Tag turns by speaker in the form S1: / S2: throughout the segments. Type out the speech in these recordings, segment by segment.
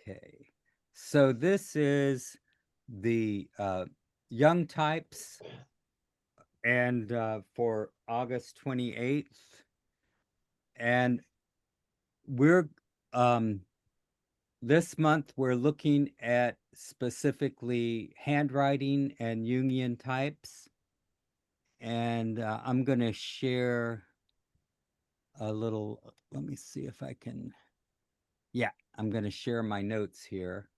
S1: Okay, so this is the Young Types, and for August 28th, and we're um, this month we're looking at specifically handwriting and Jungian types, and I'm going to share a little. Let me see if I can. Yeah, I'm going to share my notes here,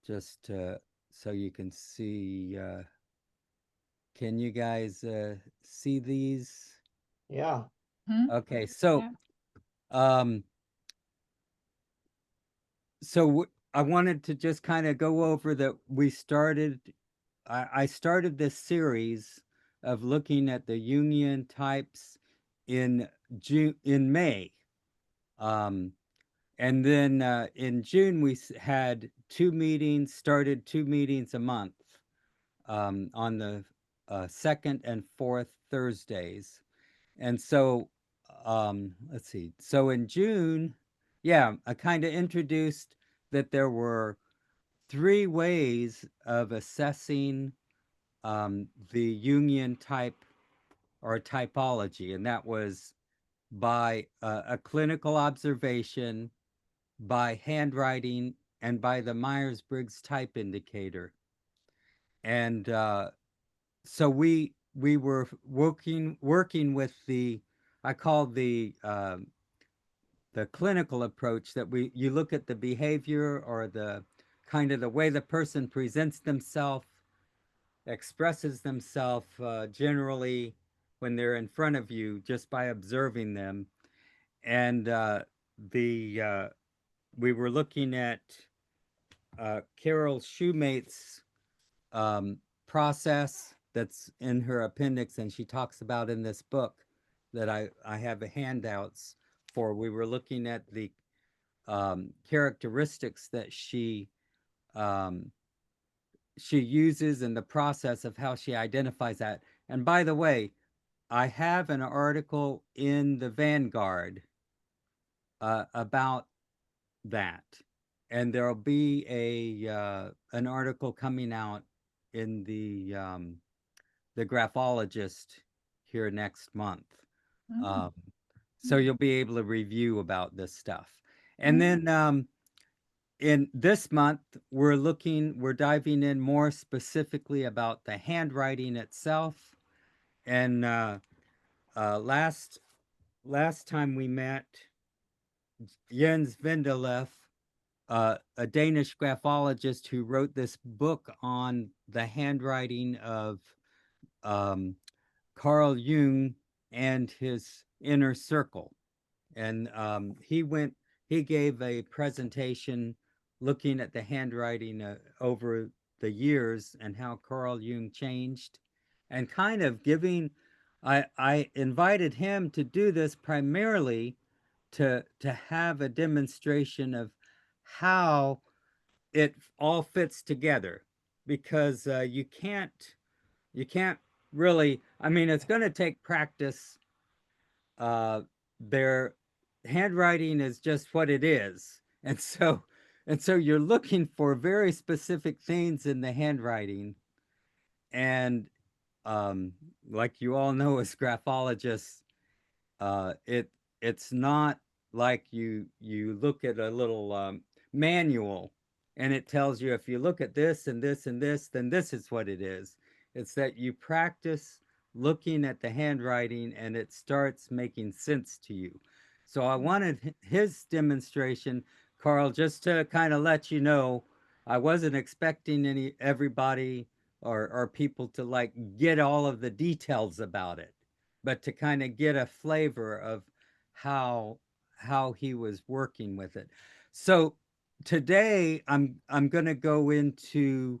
S1: just so you can see. Can you guys see these?
S2: Yeah.
S3: Mhm.
S1: Okay, so
S3: Yeah.
S1: um, so I wanted to just kind of go over that. We started. I started this series of looking at the Jungian types in May, um, and then in June we had two meetings. Started two meetings a month on the second and fourth Thursdays. And so, let's see. So in June, yeah, I kind of introduced that there were three ways of assessing the Jungian type or typology, and that was by a clinical observation, by handwriting, and by the Myers-Briggs type indicator. And so we were working with the, I call the clinical approach, that we you look at the behavior or the kind of the way the person presents themselves, expresses themselves generally when they're in front of you, just by observing them. And the we were looking at Carol Shoemate's um, process that's in her appendix, and she talks about in this book that I have handouts for. We were looking at the characteristics that um, she uses in the process of how she identifies that. And by the way, I have an article in the Vanguard about that, and there'll be a an article coming out in the graphologist here next month.
S3: Mm.
S1: Um, so you'll be able to review about this stuff. And
S3: Mm.
S1: then in this month, we're diving in more specifically about the handwriting itself. And last time we met, Jens Vendelef, a Danish graphologist who wrote this book on the handwriting of um, Carl Jung and his inner circle. And he gave a presentation looking at the handwriting over the years and how Carl Jung changed, and kind of giving. I invited him to do this primarily to have a demonstration of how it all fits together, because you can't really. I mean, it's going to take practice. Their handwriting is just what it is, and so you're looking for very specific things in the handwriting. And um, like you all know as graphologists, it's not like you look at a little manual and it tells you, if you look at this and this and this, then this is what it is. It's that you practice looking at the handwriting and it starts making sense to you. So I wanted his demonstration, Carl, just to kind of let you know. I wasn't expecting everybody or people to like get all of the details about it, but to kind of get a flavor of how how he was working with it. So today I'm going to go into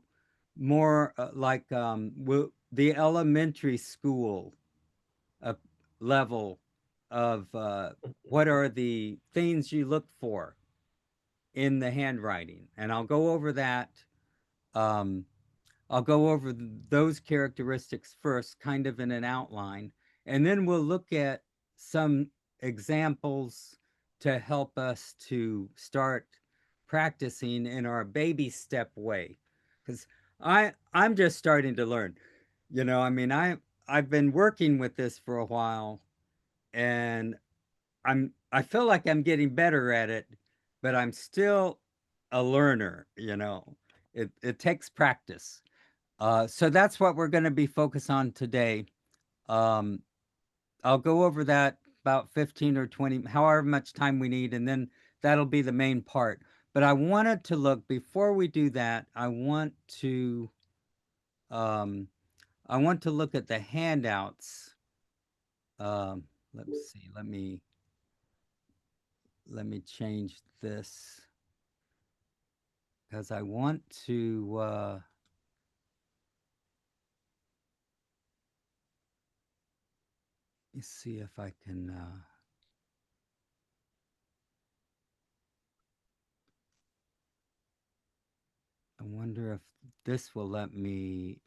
S1: more like the elementary school uh, level of what are the things you look for in the handwriting, and I'll go over that. Um, I'll go over those characteristics first, kind of in an outline, and then we'll look at some examples to help us to start practicing in our baby step way. Because I'm just starting to learn. I mean, I've been working with this for a while, and I feel like I'm getting better at it, but I'm still a learner. It takes practice. So that's what we're going to be focused on today. Um, I'll go over that about 15 or 20, however much time we need, and then that'll be the main part. But I wanted to look before we do that. Um, I want to look at the handouts. Um, let's see. Let me change this because I want to. Let me see if I can. I wonder if this will let me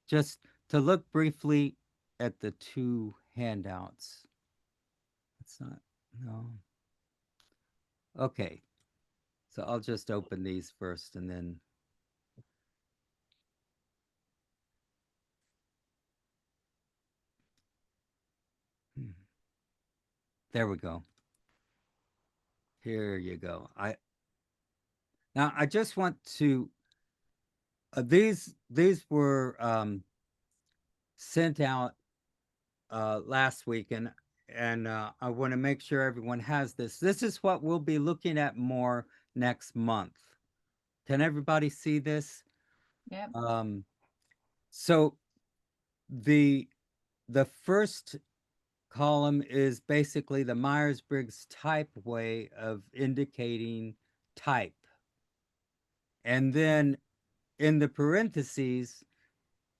S1: just to look briefly at the two handouts. It's not. No. Okay. So I'll just open these first and then. Hmm, there we go. Here you go. I just want to. These were sent out last week, and I want to make sure everyone has this. This is what we'll be looking at more next month. Can everybody see this?
S2: Yep.
S1: So the the first column is basically the Myers-Briggs type way of indicating type. And then in the parentheses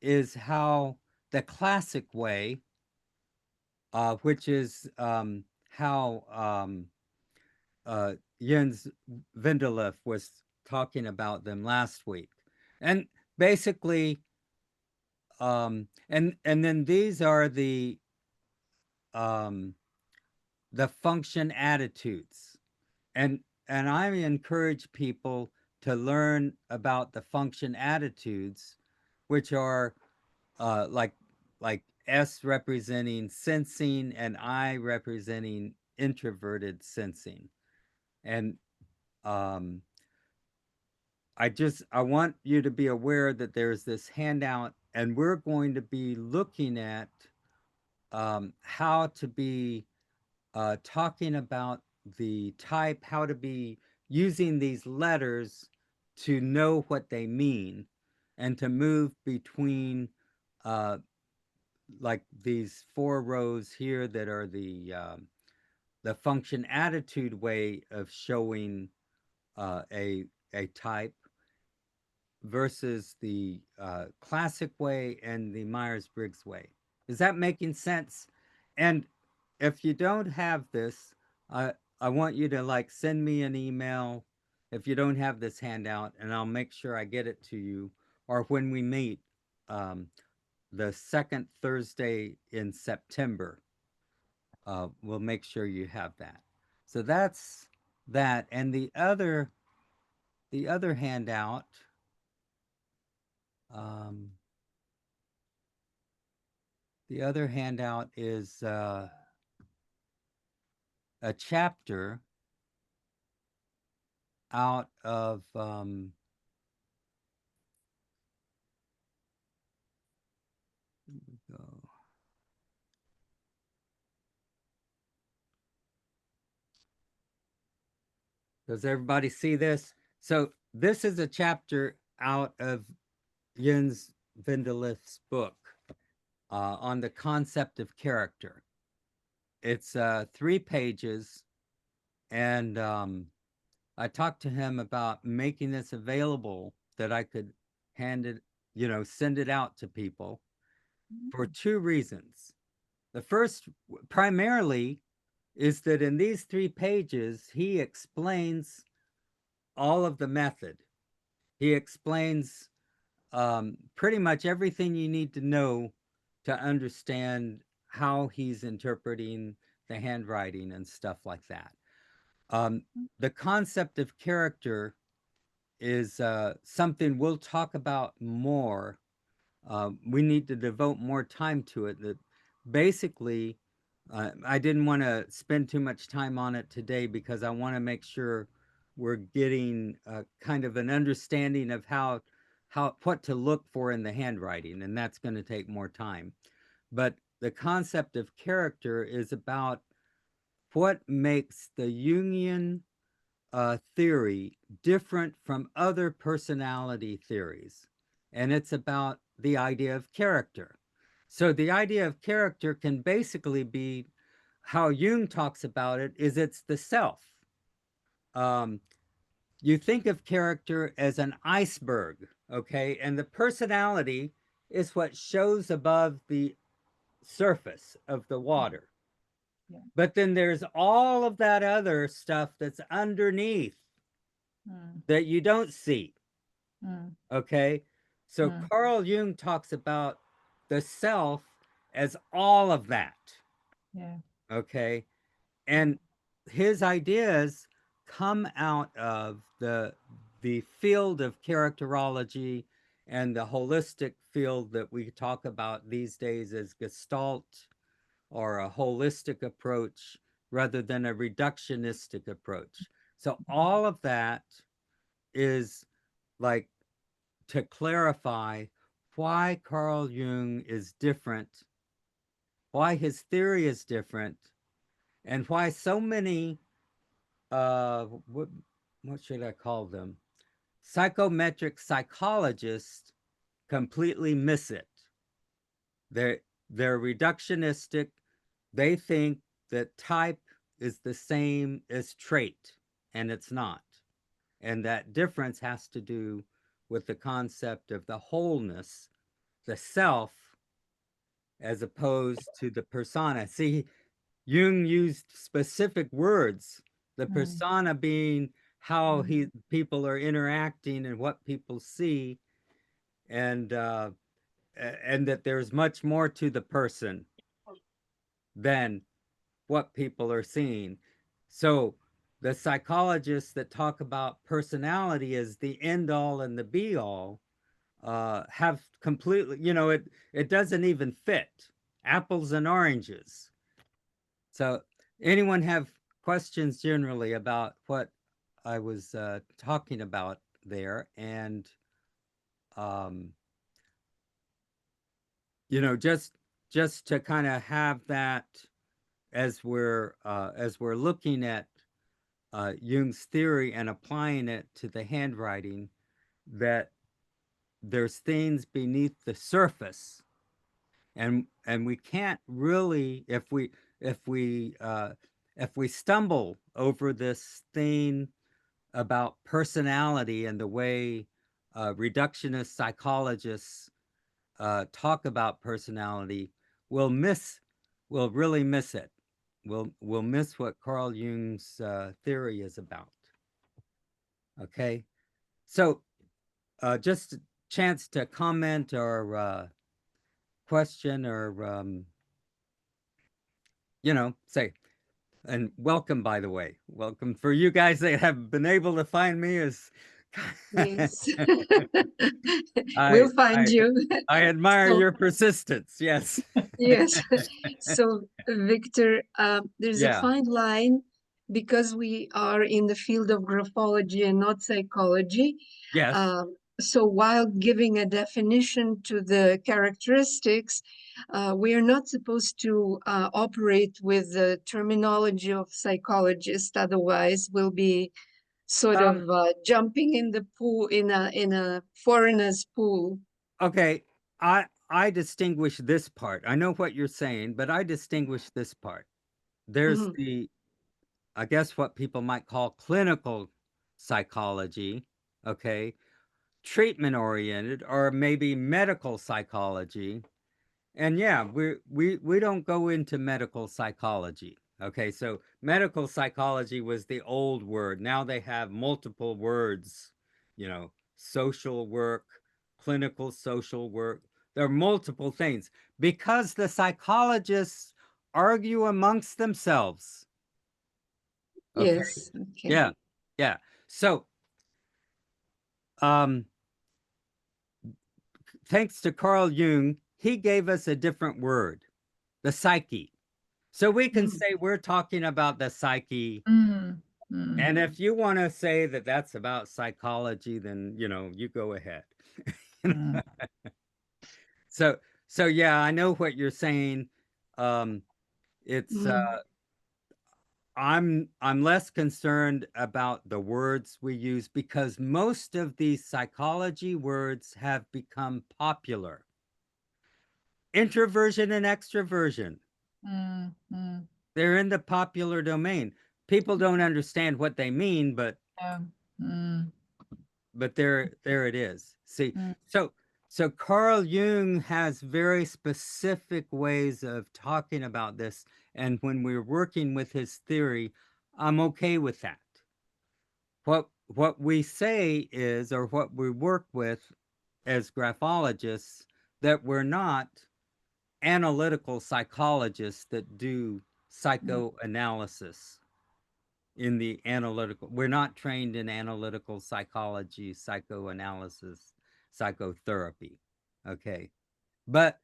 S1: is how the classic way, which is how Jens Vindelhoff was talking about them last week. And basically, and then these are um, the function attitudes. And I encourage people to learn about the function attitudes, which are like S representing sensing and I representing introverted sensing. And um, I want you to be aware that there's this handout, and we're going to be looking at how to be talking about the type, how to be using these letters to know what they mean, and to move between uh, like these four rows here that are the function attitude way of showing a type versus the classic way and the Myers-Briggs way. Is that making sense? And if you don't have this, I want you to like send me an email if you don't have this handout, and I'll make sure I get it to you. Or when we meet, um, the second Thursday in September, we'll make sure you have that. So that's that, and the other handout. Um, The other handout is a chapter out of, does everybody see this? So this is a chapter out of Jens Vindelhoff's book on the concept of character. It's 3 pages, and I talked to him about making this available that I could hand it, send it out to people for
S2: Mm.
S1: 2 reasons. The first, primarily, is that in these 3 pages, he explains all of the method. He explains pretty much everything you need to know to understand how he's interpreting the handwriting and stuff like that. The concept of character is something we'll talk about more. We need to devote more time to it. That basically, I didn't want to spend too much time on it today because I want to make sure we're getting kind of an understanding of how what to look for in the handwriting, and that's going to take more time. But the concept of character is about what makes the Jungian theory different from other personality theories. And it's about the idea of character. So the idea of character can basically be how Jung talks about it is it's the self. Um, you think of character as an iceberg, okay? And the personality is what shows above the surface of the
S2: Mm.
S1: water.
S2: Yeah.
S1: But then there's all of that other stuff that's underneath
S2: Mm.
S1: that you don't see.
S2: Mm.
S1: Okay. So
S2: Mm.
S1: Carl Jung talks about the self as all of that.
S2: Yeah.
S1: Okay.
S2: Yeah.
S1: And his ideas come out of the field of characterology and the holistic field that we talk about these days as Gestalt or a holistic approach rather than a reductionistic approach. So all of that is like to clarify why Carl Jung is different, why his theory is different, and why so many what should I call them? Psychometric psychologists completely miss it. They're they're reductionistic. They think that type is the same as trait, and it's not. And that difference has to do with the concept of the wholeness, the self, as opposed to the persona. See, Jung used specific words, the
S2: Mm.
S1: persona being how
S2: Mm.
S1: people are interacting and what people see, and and that there's much more to the person than what people are seeing. So the psychologists that talk about personality as the end all and the be all have completely, it doesn't even fit apples and oranges. So anyone have questions generally about what I was talking about there? And um, just to kind of have that as we're looking at Jung's theory and applying it to the handwriting, that there's things beneath the surface, and we can't really, if we uh, if we stumble over this thing about personality and the way reductionist psychologists talk about personality, we'll miss, we'll really miss it. We'll miss what Carl Jung's theory is about. Okay, so just a chance to comment or question or say. And welcome, by the way. Welcome for you guys that have been able to find me as
S2: Yes.
S1: I
S2: We'll find
S1: I
S2: you.
S1: I admire
S2: So,
S1: your persistence. Yes.
S2: yes. So, Victor, there's a
S1: Yeah.
S2: fine line because we are in the field of graphology and not psychology.
S1: Yes.
S2: So, while giving a definition to the characteristics, we are not supposed to operate with the terminology of psychologists. Otherwise, we'll be sort
S1: Um,
S2: of jumping in the pool in a foreigner's pool.
S1: okay. I distinguish this part. I know what you're saying, but I distinguish this part. There's
S2: Mhm.
S1: I guess what people might call clinical psychology, okay? Treatment oriented or maybe medical psychology. And yeah, we don't go into medical psychology. Okay, so medical psychology was the old word. Now they have multiple words, social work, clinical social work. There are multiple things because the psychologists argue amongst themselves. Okay.
S2: Yes. Okay.
S1: Yeah. Yeah. So, um, thanks to Carl Jung, he gave us a different word, the psyche. So we can
S2: Mm.
S1: say we're talking about the psyche.
S3: Mm, mm,
S1: And if you want to say that that's about psychology, then, you go ahead.
S3: mm,
S1: So, so yeah, I know what you're saying. Um, it's
S2: Mm.
S1: I'm less concerned about the words we use because most of these psychology words have become popular. Introversion and extroversion,
S3: mm.
S1: they're in the popular domain. People don't understand what they mean,
S3: Yeah. Mm,
S1: but there it is. See,
S3: mm,
S1: so Carl Jung has very specific ways of talking about this, and when we're working with his theory, I'm okay with that. What we say is, or what we work with as graphologists, that we're not analytical psychologists that do
S3: mm,
S1: psychoanalysis in the analytical. We're not trained in analytical psychology, psychoanalysis, psychotherapy. Okay. But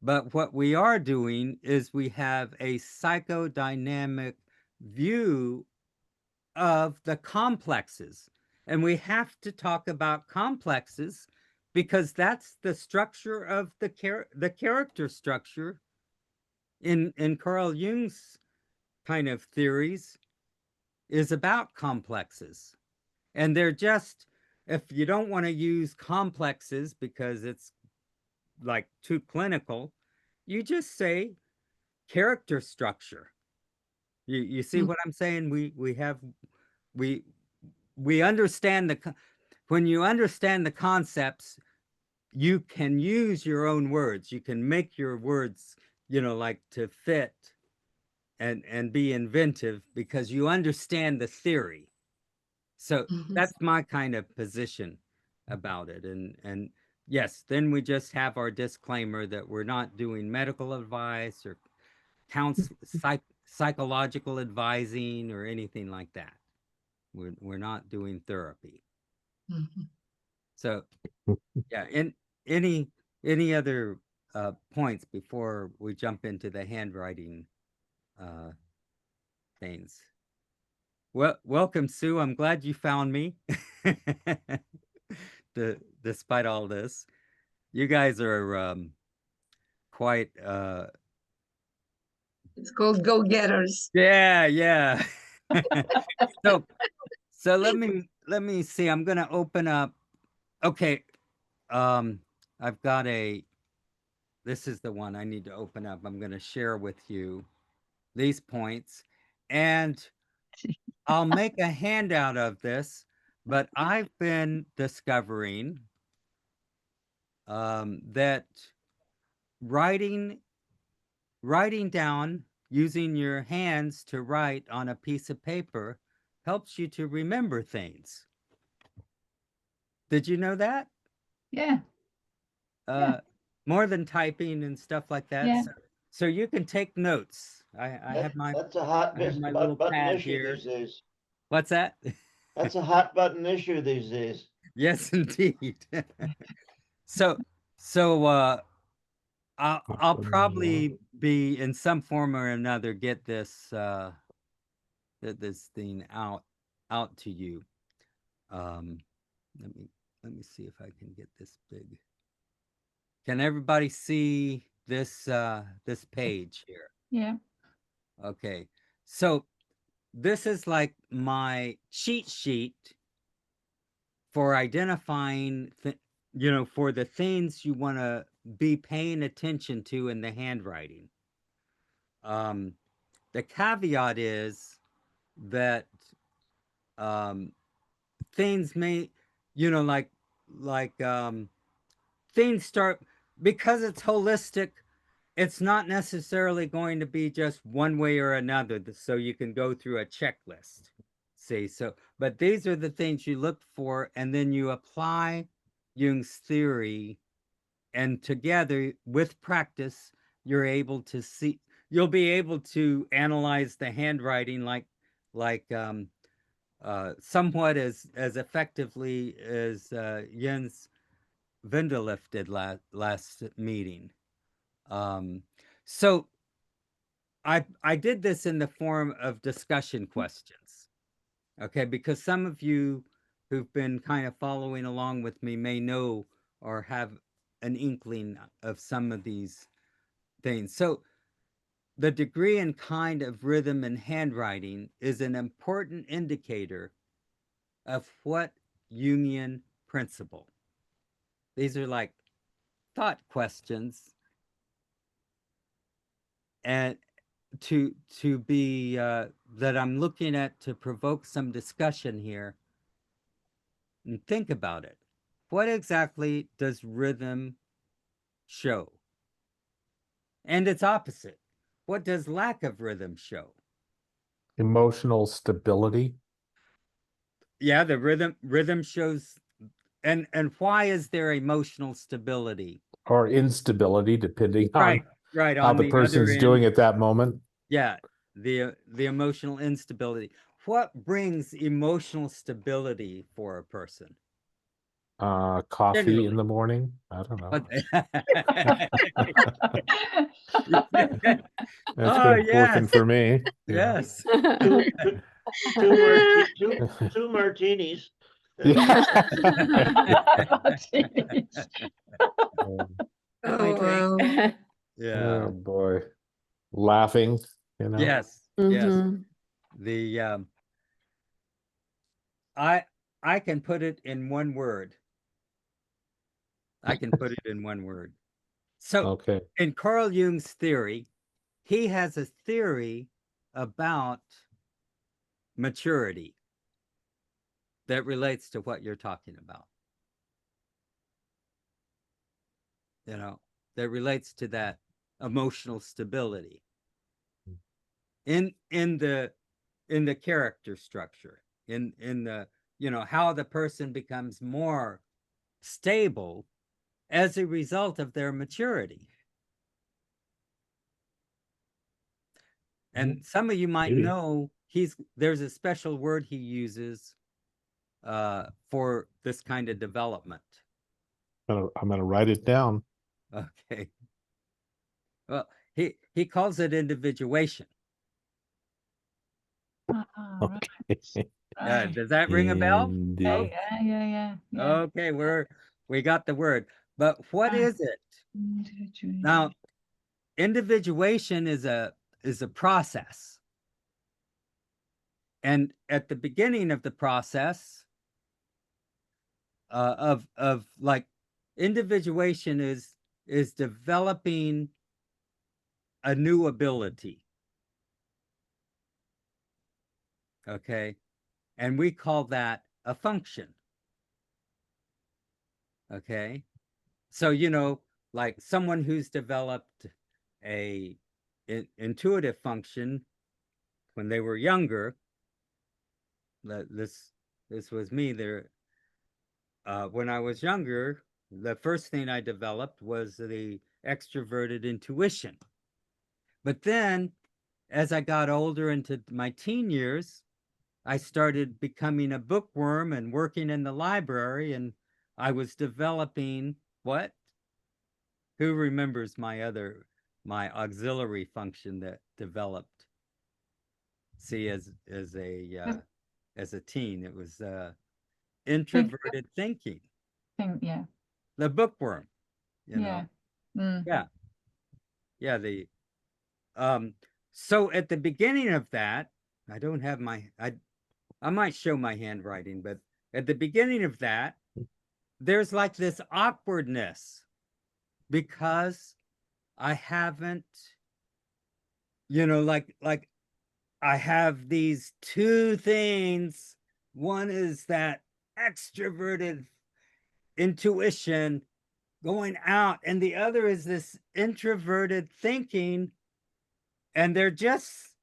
S1: but what we are doing is we have a psychodynamic view of the complexes. And we have to talk about complexes because that's the structure of the character structure in Carl Jung's kind of theories is about complexes. And they're just, if you don't want to use complexes because it's like too clinical, you just say character structure. You see
S2: Mm.
S1: what I'm saying? We we understand when you understand the concepts, you can use your own words. You can make your words, like to fit and be inventive because you understand the theory. So
S2: Mhm.
S1: that's my kind of position about it. And yes, then we just have our disclaimer that we're not doing medical advice or psychological advising or anything like that. We're not doing therapy.
S2: Mhm.
S1: So yeah, and any any other points before we jump into the handwriting uh, things? Well, welcome, Sue. I'm glad you found me. Despite all this, you guys are quite
S2: It's called go-getters.
S1: yeah, yeah. so so let me see. I'm gonna open up. Okay, um, I've got a. This is the one I need to open up. I'm gonna share with you these points, and I'll make a handout of this. But I've been discovering that writing writing down using your hands to write on a piece of paper helps you to remember things. Did you know that?
S3: yeah, yeah,
S1: Uh, More than typing and stuff like that.
S3: yeah.
S1: So you can take notes. I have my
S4: That's a hot
S1: I have my little
S4: button
S1: pad
S4: issue
S1: here.
S4: these days.
S1: What's that?
S4: That's a hot button issue these days.
S1: Yes, indeed. so I'll probably be in some form or another get this thing out to you. Um, let me let me see if I can get this big. Can everybody see this page here?
S3: Yeah.
S1: Okay. So this is like my cheat sheet for identifying for the things you want to be paying attention to in the handwriting. Um the caveat is that um things may like things start because it's holistic. It's not necessarily going to be just one way or another, so you can go through a checklist. See, so but these are the things you look for, and then you apply Jung's theory, and together with practice, you'll be able to analyze the handwriting like somewhat as effectively as Jens Vindelif did last meeting. So I did this in the form of discussion questions, okay? Because some of you who've been kind of following along with me may know or have an inkling of some of these things. So the degree and kind of rhythm in handwriting is an important indicator of what Jungian principle. These are like thought questions, and to be that I'm looking at to provoke some discussion here. And think about it. What exactly does rhythm show? And its opposite. What does lack of rhythm show?
S5: Emotional stability.
S1: Yeah, the rhythm shows. And why is there emotional stability?
S5: Or instability, depending
S1: Right,
S5: on
S1: right.
S5: how
S1: On
S5: the
S1: the
S5: person's
S1: other
S5: doing
S1: end,
S5: at that moment.
S1: yeah, the emotional instability. What brings emotional stability for a person?
S5: Coffee
S1: Generally.
S5: in the morning. I don't know. That's
S1: Oh,
S5: been
S1: yes,
S5: working for me. Yeah.
S1: yes.
S4: Two martinis.
S5: Yeah.
S3: Jeez.
S2: Oh, wow.
S1: Yeah.
S5: Oh boy. Laughing, you know.
S1: Yes, yes.
S2: Mhm.
S1: The I can put it in one word. I can put it in one word. So
S5: Okay.
S1: in Carl Jung's theory, he has a theory about maturity that relates to what you're talking about. You know, that relates to that emotional stability in the character structure, in the, you know, how the person becomes more stable as a result of their maturity. And some of you might
S5: Maybe.
S1: know there's a special word he uses for this kind of development.
S5: I'm gonna write it down.
S1: Okay. Well, he calls it individuation.
S3: Oh, right,
S5: Okay.
S3: right.
S1: Does that ring a bell?
S3: Yeah,
S5: Indeed.
S3: yeah.
S1: Okay, we got the word. But what
S3: Ah.
S1: is it? Now, individuation is a process. And at the beginning of the process of like individuation is developing a new ability. Okay? And we call that a function. Okay? So, you know, like someone who's developed a intuitive function when they were younger, this was me there. When I was younger, the first thing I developed was the extroverted intuition. But then as I got older into my teen years, I started becoming a bookworm and working in the library, and I was developing what? Who remembers my auxiliary function that developed? See, as a teen, it was introverted thinking.
S3: Yeah.
S1: The bookworm, you
S3: Yeah.
S1: know. Yeah. So at the beginning of that, I don't have I might show my handwriting, but at the beginning of that, there's like this awkwardness because I haven't, like I have these two things. One is that extroverted intuition going out, and the other is this introverted thinking. And they're just,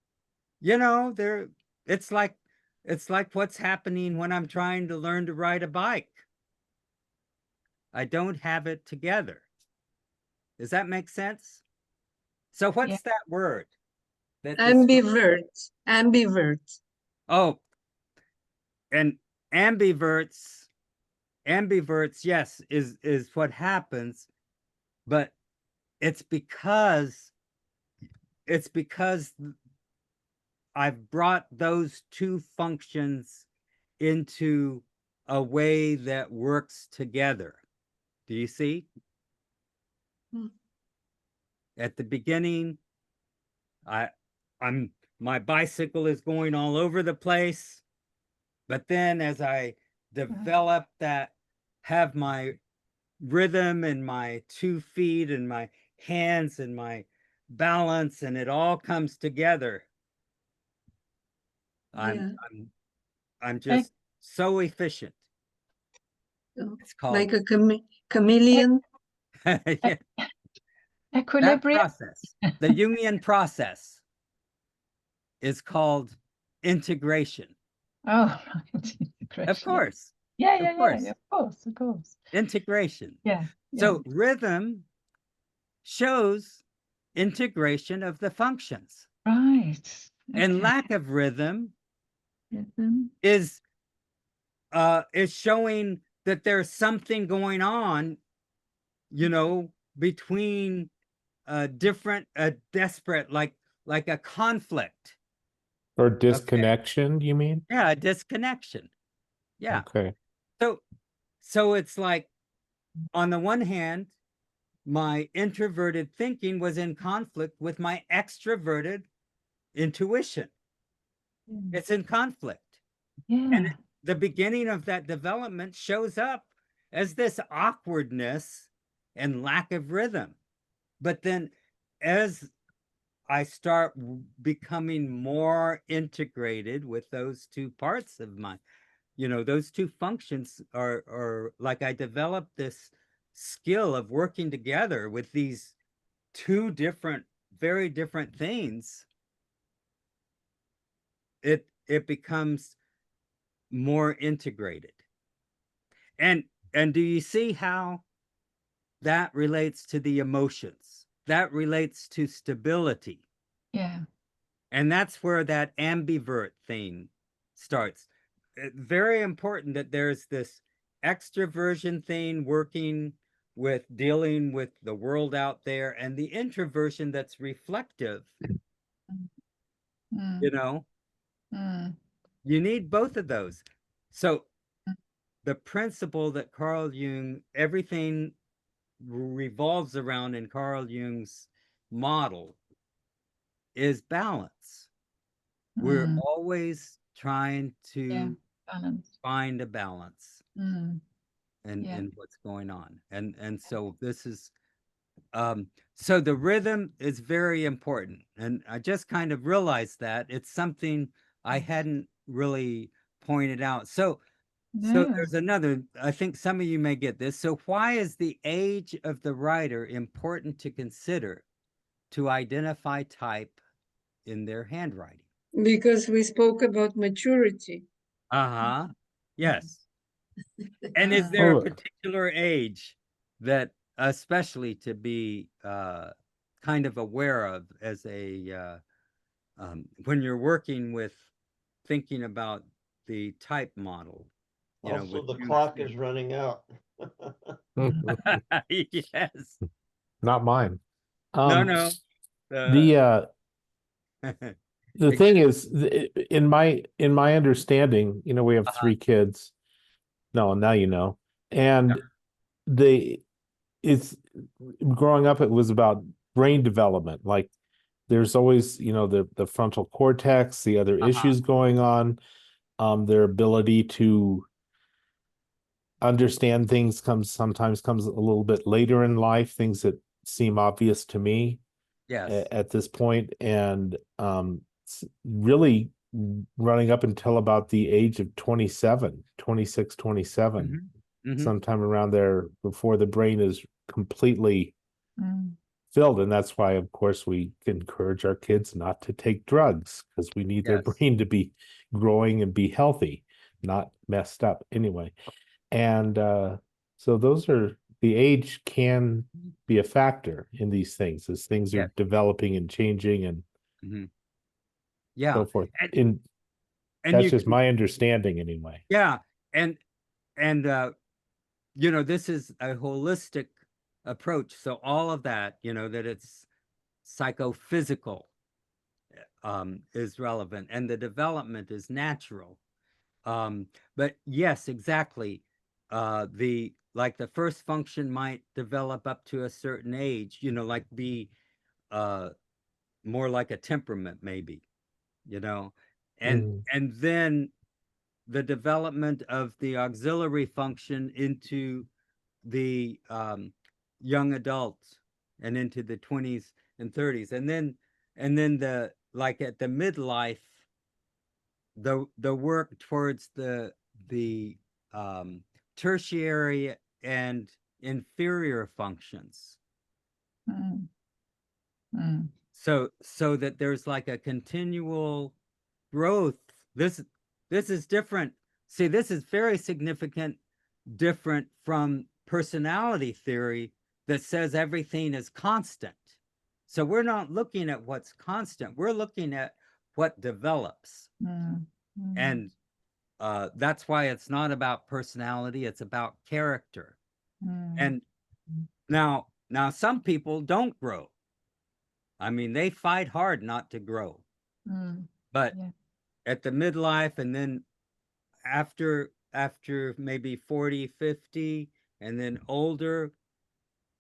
S1: they're it's like what's happening when I'm trying to learn to ride a bike. I don't have it together. Does that make sense? So what's that word?
S2: Ambivert. Ambivert.
S1: Oh, and ambiverts, yes, is what happens, but it's because I've brought those two functions into a way that works together. Do you see?
S2: Hmm.
S1: At the beginning, my bicycle is going all over the place, but then as I develop that, have my rhythm and my 2 feet and my hands and my balance, and it all comes together.
S2: Yeah.
S1: I'm just so efficient.
S2: So,
S1: It's called
S2: like a chameleon.
S1: yeah, that
S3: Equilibrium.
S1: process. The Jungian process is called integration.
S3: Oh, right.
S1: Of
S3: Integration.
S1: course.
S3: Yeah,
S1: Of
S3: yeah,
S1: course.
S3: yeah. Of course, of course.
S1: Integration.
S3: Yeah.
S1: So rhythm shows integration of the functions.
S3: Right.
S1: And
S3: Okay.
S1: lack of rhythm
S3: Rhythm.
S1: is showing that there's something going on, between different desperate, like a conflict.
S5: Or disconnection, you mean?
S1: Yeah, a disconnection. Yeah.
S5: Okay.
S1: So it's like, on the one hand, my introverted thinking was in conflict with my extroverted intuition. It's in conflict. And
S3: Yeah.
S1: the beginning of that development shows up as this awkwardness and lack of rhythm. But then as I start becoming more integrated with those two parts of my, those two functions are like, I developed this skill of working together with these two different, very different things. It becomes more integrated. And do you see how that relates to the emotions? That relates to stability.
S3: Yeah.
S1: And that's where that ambivert thing starts. Very important that there's this extroversion thing working with dealing with the world out there, and the introversion that's reflective.
S3: Mm.
S1: You know,
S3: Mm.
S1: you need both of those. So the principle that Carl Jung, everything revolves around in Carl Jung's model, is balance. We're
S3: Mm.
S1: always trying
S3: Yeah.
S1: to
S3: Balance.
S1: find a balance
S3: Mm.
S1: in
S3: Yeah.
S1: what's going on. And so this is so the rhythm is very important. And I just kind of realized that it's something I hadn't really pointed out. So
S3: No.
S1: there's another, I think some of you may get this. So why is the age of the writer important to consider to identify type in their handwriting?
S2: Because we spoke about maturity.
S1: Uh-huh. Yes. And is there a
S5: Oh,
S1: particular age that especially to be kind of aware of as a when you're working with thinking about the type model,
S4: Also,
S1: with
S4: the
S1: Jung
S4: clock
S1: Smith?
S4: is running out.
S1: Yes.
S5: not mine.
S1: No.
S5: The the thing is, in my understanding, we have 3 kids. No, now you know. And they it's growing up, it was about brain development. Like there's always, the frontal cortex, the other issues going on, their ability to understand things sometimes comes a little bit later in life, things that seem obvious to me
S1: Yes.
S5: at this point, and really running up until about the age of 27, 26, 27, sometime around there before the brain is completely filled. And that's why, of course, we encourage our kids not to take drugs, because we need their
S1: Yes.
S5: brain to be growing and be healthy, not messed up anyway. And so the age can be a factor in these things as things are
S1: Yeah.
S5: developing and changing and
S1: Yeah.
S5: so forth.
S1: And, and
S5: That's
S1: you
S5: just
S1: can,
S5: my understanding anyway.
S1: yeah, and and you know, this is a holistic approach. So all of that, you know, that it's psychophysical is relevant, and the development is natural. But yes, exactly. The like the first function might develop up to a certain age, you know, like be uh more like a temperament maybe, you know,
S5: Mm.
S1: and then the development of the auxiliary function into the young adults and into the 20s and 30s, and then the like at the midlife, the work towards the um tertiary and inferior functions,
S3: Mm. Mm.
S1: so that there's like a continual growth. This is different. See, this is very significant, different from personality theory that says everything is constant. So we're not looking at what's constant, we're looking at what develops.
S3: Mm. Mm.
S1: And that's why it's not about personality, it's about character.
S3: Mm.
S1: And now some people don't grow. I mean, they fight hard not to grow.
S3: Mm.
S1: But
S3: Yeah.
S1: at the midlife, and then after maybe 40, 50, and then older,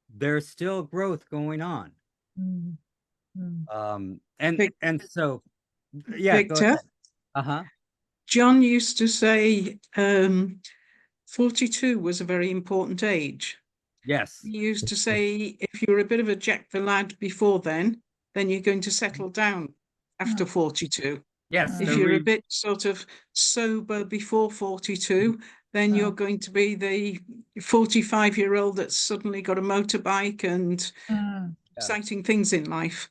S1: there's still growth going on.
S3: Mm. Mm.
S6: Vic-
S1: And so yeah, go
S6: Victor,
S1: ahead. Uh-huh.
S6: John used to say 42 was a very important age.
S1: Yes.
S6: He used to say if you're a bit of a Jack the Lad before then you're going to settle down after 42.
S1: Yes.
S6: If
S1: The
S6: you're a bit sort of sober before 42, then you're going to be the 45-year-old that's suddenly got a motorbike and
S3: Mm.
S6: exciting things in life.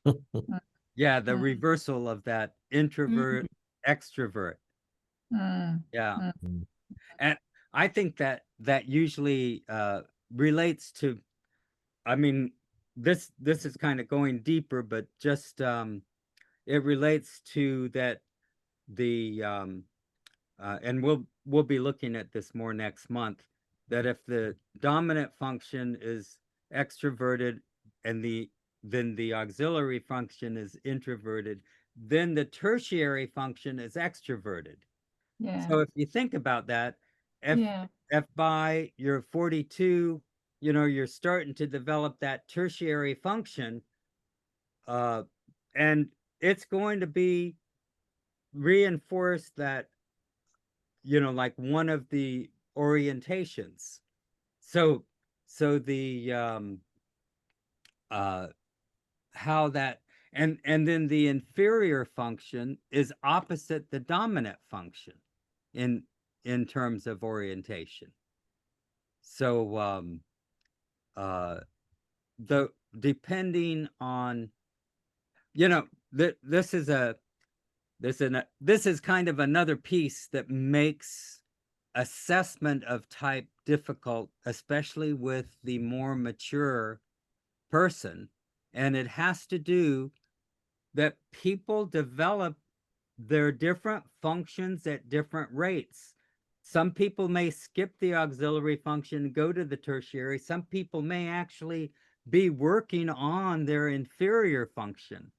S1: yeah, the
S3: Mm.
S1: reversal of that introvert, extrovert.
S3: Mm.
S1: Yeah.
S3: Mm.
S1: And I think that usually relates to, I mean, this is kind of going deeper, but just it relates to that the and we'll be looking at this more next month, that if the dominant function is extroverted and then the auxiliary function is introverted, then the tertiary function is extroverted.
S3: Yeah.
S1: So if you think about that, if
S3: Yeah.
S1: if by you're 42, you know, you're starting to develop that tertiary function, uh, and it's going to be reinforced that, you know, like one of the orientations. So the uh how that, and then the inferior function is opposite the dominant function in terms of orientation. So uh the depending on, you know, this is a this is kind of another piece that makes assessment of type difficult, especially with the more mature person. And it has to do that people develop their different functions at different rates. Some people may skip the auxiliary function and go to the tertiary. Some people may actually be working on their inferior function.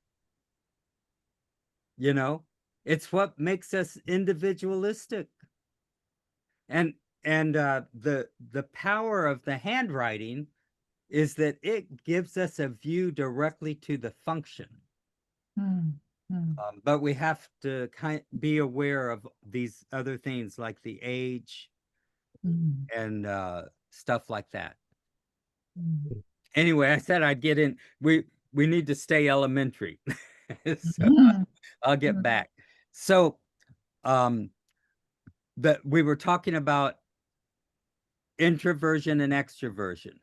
S1: You know, it's what makes us individualistic. And the power of the handwriting is that it gives us a view directly to the function.
S3: Mm. Mm.
S1: But we have to be aware of these other things like the age
S3: Mm.
S1: and stuff like that.
S3: Mm.
S1: Anyway, I said I'd get in. We need to stay elementary. So
S3: Mm.
S1: I'll get
S3: Mm.
S1: back. So that we were talking about introversion and extroversion.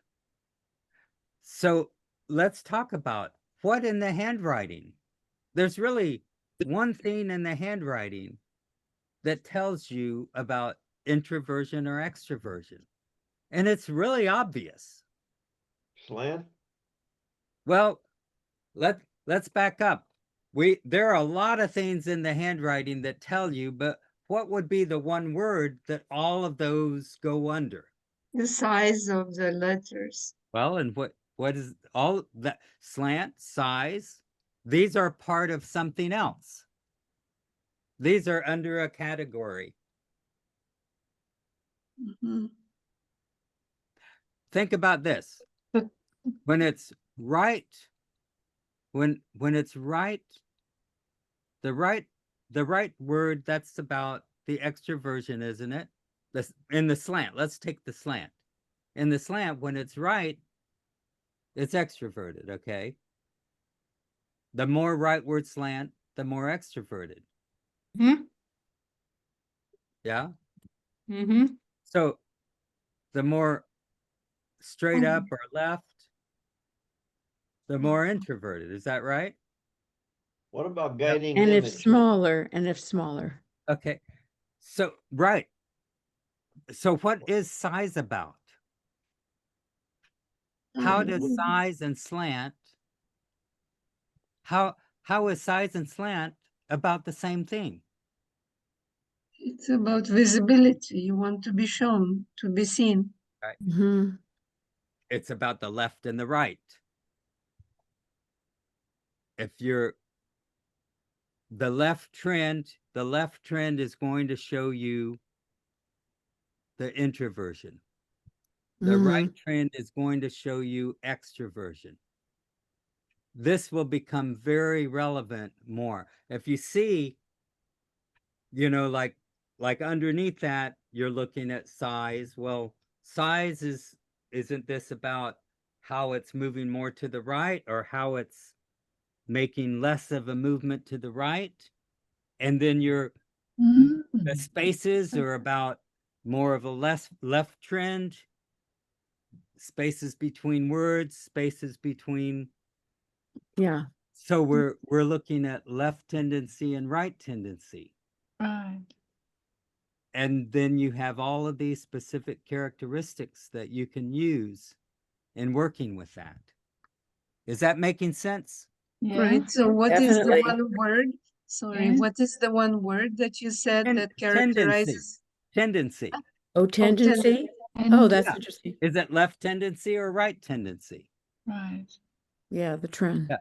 S1: So let's talk about what in the handwriting. There's really one thing in the handwriting that tells you about introversion or extroversion. And it's really obvious.
S4: Slant?
S1: Well, let's back up. There are a lot of things in the handwriting that tell you, but what would be the one word that all of those go under?
S2: The size of the letters.
S1: Well, and what is all that slant, size? These are part of something else. These are under a category.
S2: Mhm.
S1: Think about this.
S3: But-
S1: When it's right, when it's right, the right word, that's about the extroversion, isn't it? This in the slant. Let's take the slant. In the slant, when it's right, it's extroverted, okay? The more rightward slant, the more extroverted.
S6: Hmm.
S1: Yeah.
S6: Mm-hmm.
S1: So the more straight up or left, the more introverted. Is that right?
S4: What about guiding
S7: And if
S4: image?
S7: smaller, and if smaller.
S1: Okay. So, right. So what is size about? How does size and slant, how is size and slant about the same thing?
S2: It's about visibility. You want to be shown, to be seen.
S7: Mhm.
S1: It's about the left and the right. If you're the left trend is going to show you the introversion. The right
S7: Mhm.
S1: trend is going to show you extroversion. This will become very relevant more. If you see, you know, like underneath that, you're looking at size. Well, size isn't this about how it's moving more to the right or how it's making less of a movement to the right? And then the
S3: Mm.
S1: spaces are about more of a left trend, spaces between words, spaces between.
S7: Yeah.
S1: So we're looking at left tendency and right tendency.
S3: Right.
S1: And then you have all of these specific characteristics that you can use in working with that. Is that making sense?
S3: Yeah.
S2: Right. So what is the
S7: Definitely.
S2: one word? Sorry,
S3: Yeah.
S2: what is the one word that you said that characterizes?
S1: Tendency.
S7: Oh, tendency?
S3: And
S7: Oh, that's
S1: Yeah.
S7: interesting.
S1: Is it left tendency or right tendency?
S3: right.
S7: Yeah, the trend.
S1: Yeah.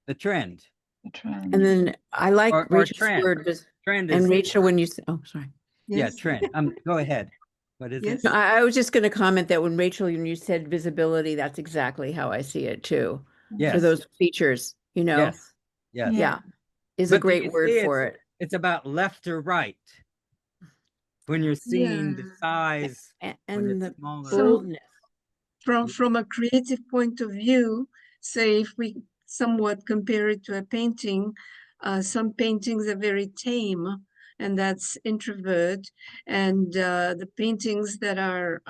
S1: The trend.
S3: The trend.
S7: And then I like
S1: Or
S7: Rachel's
S1: trend.
S7: word was,
S1: Trend
S7: and
S1: is,
S7: Rachel, when you said, oh, sorry.
S1: yeah,
S2: Yes.
S1: trend. Go ahead. What is
S2: Yes.
S1: it?
S7: No, I was just going to comment that when Rachel, when you said visibility, that's exactly how I see it too.
S1: Yes.
S7: For those features, you know,
S1: Yes. Yes.
S3: Yeah.
S7: yeah, is a
S1: But do
S7: great
S1: you
S7: word
S1: see
S7: for it.
S1: It's about left or right. When
S7: Yeah.
S1: you're seeing the size, when
S7: And
S1: it's
S7: the
S1: smaller.
S2: So
S7: boldness.
S2: from a creative point of view, say if we somewhat compare it to a painting, some paintings are very tame, and that's introvert, and the paintings that are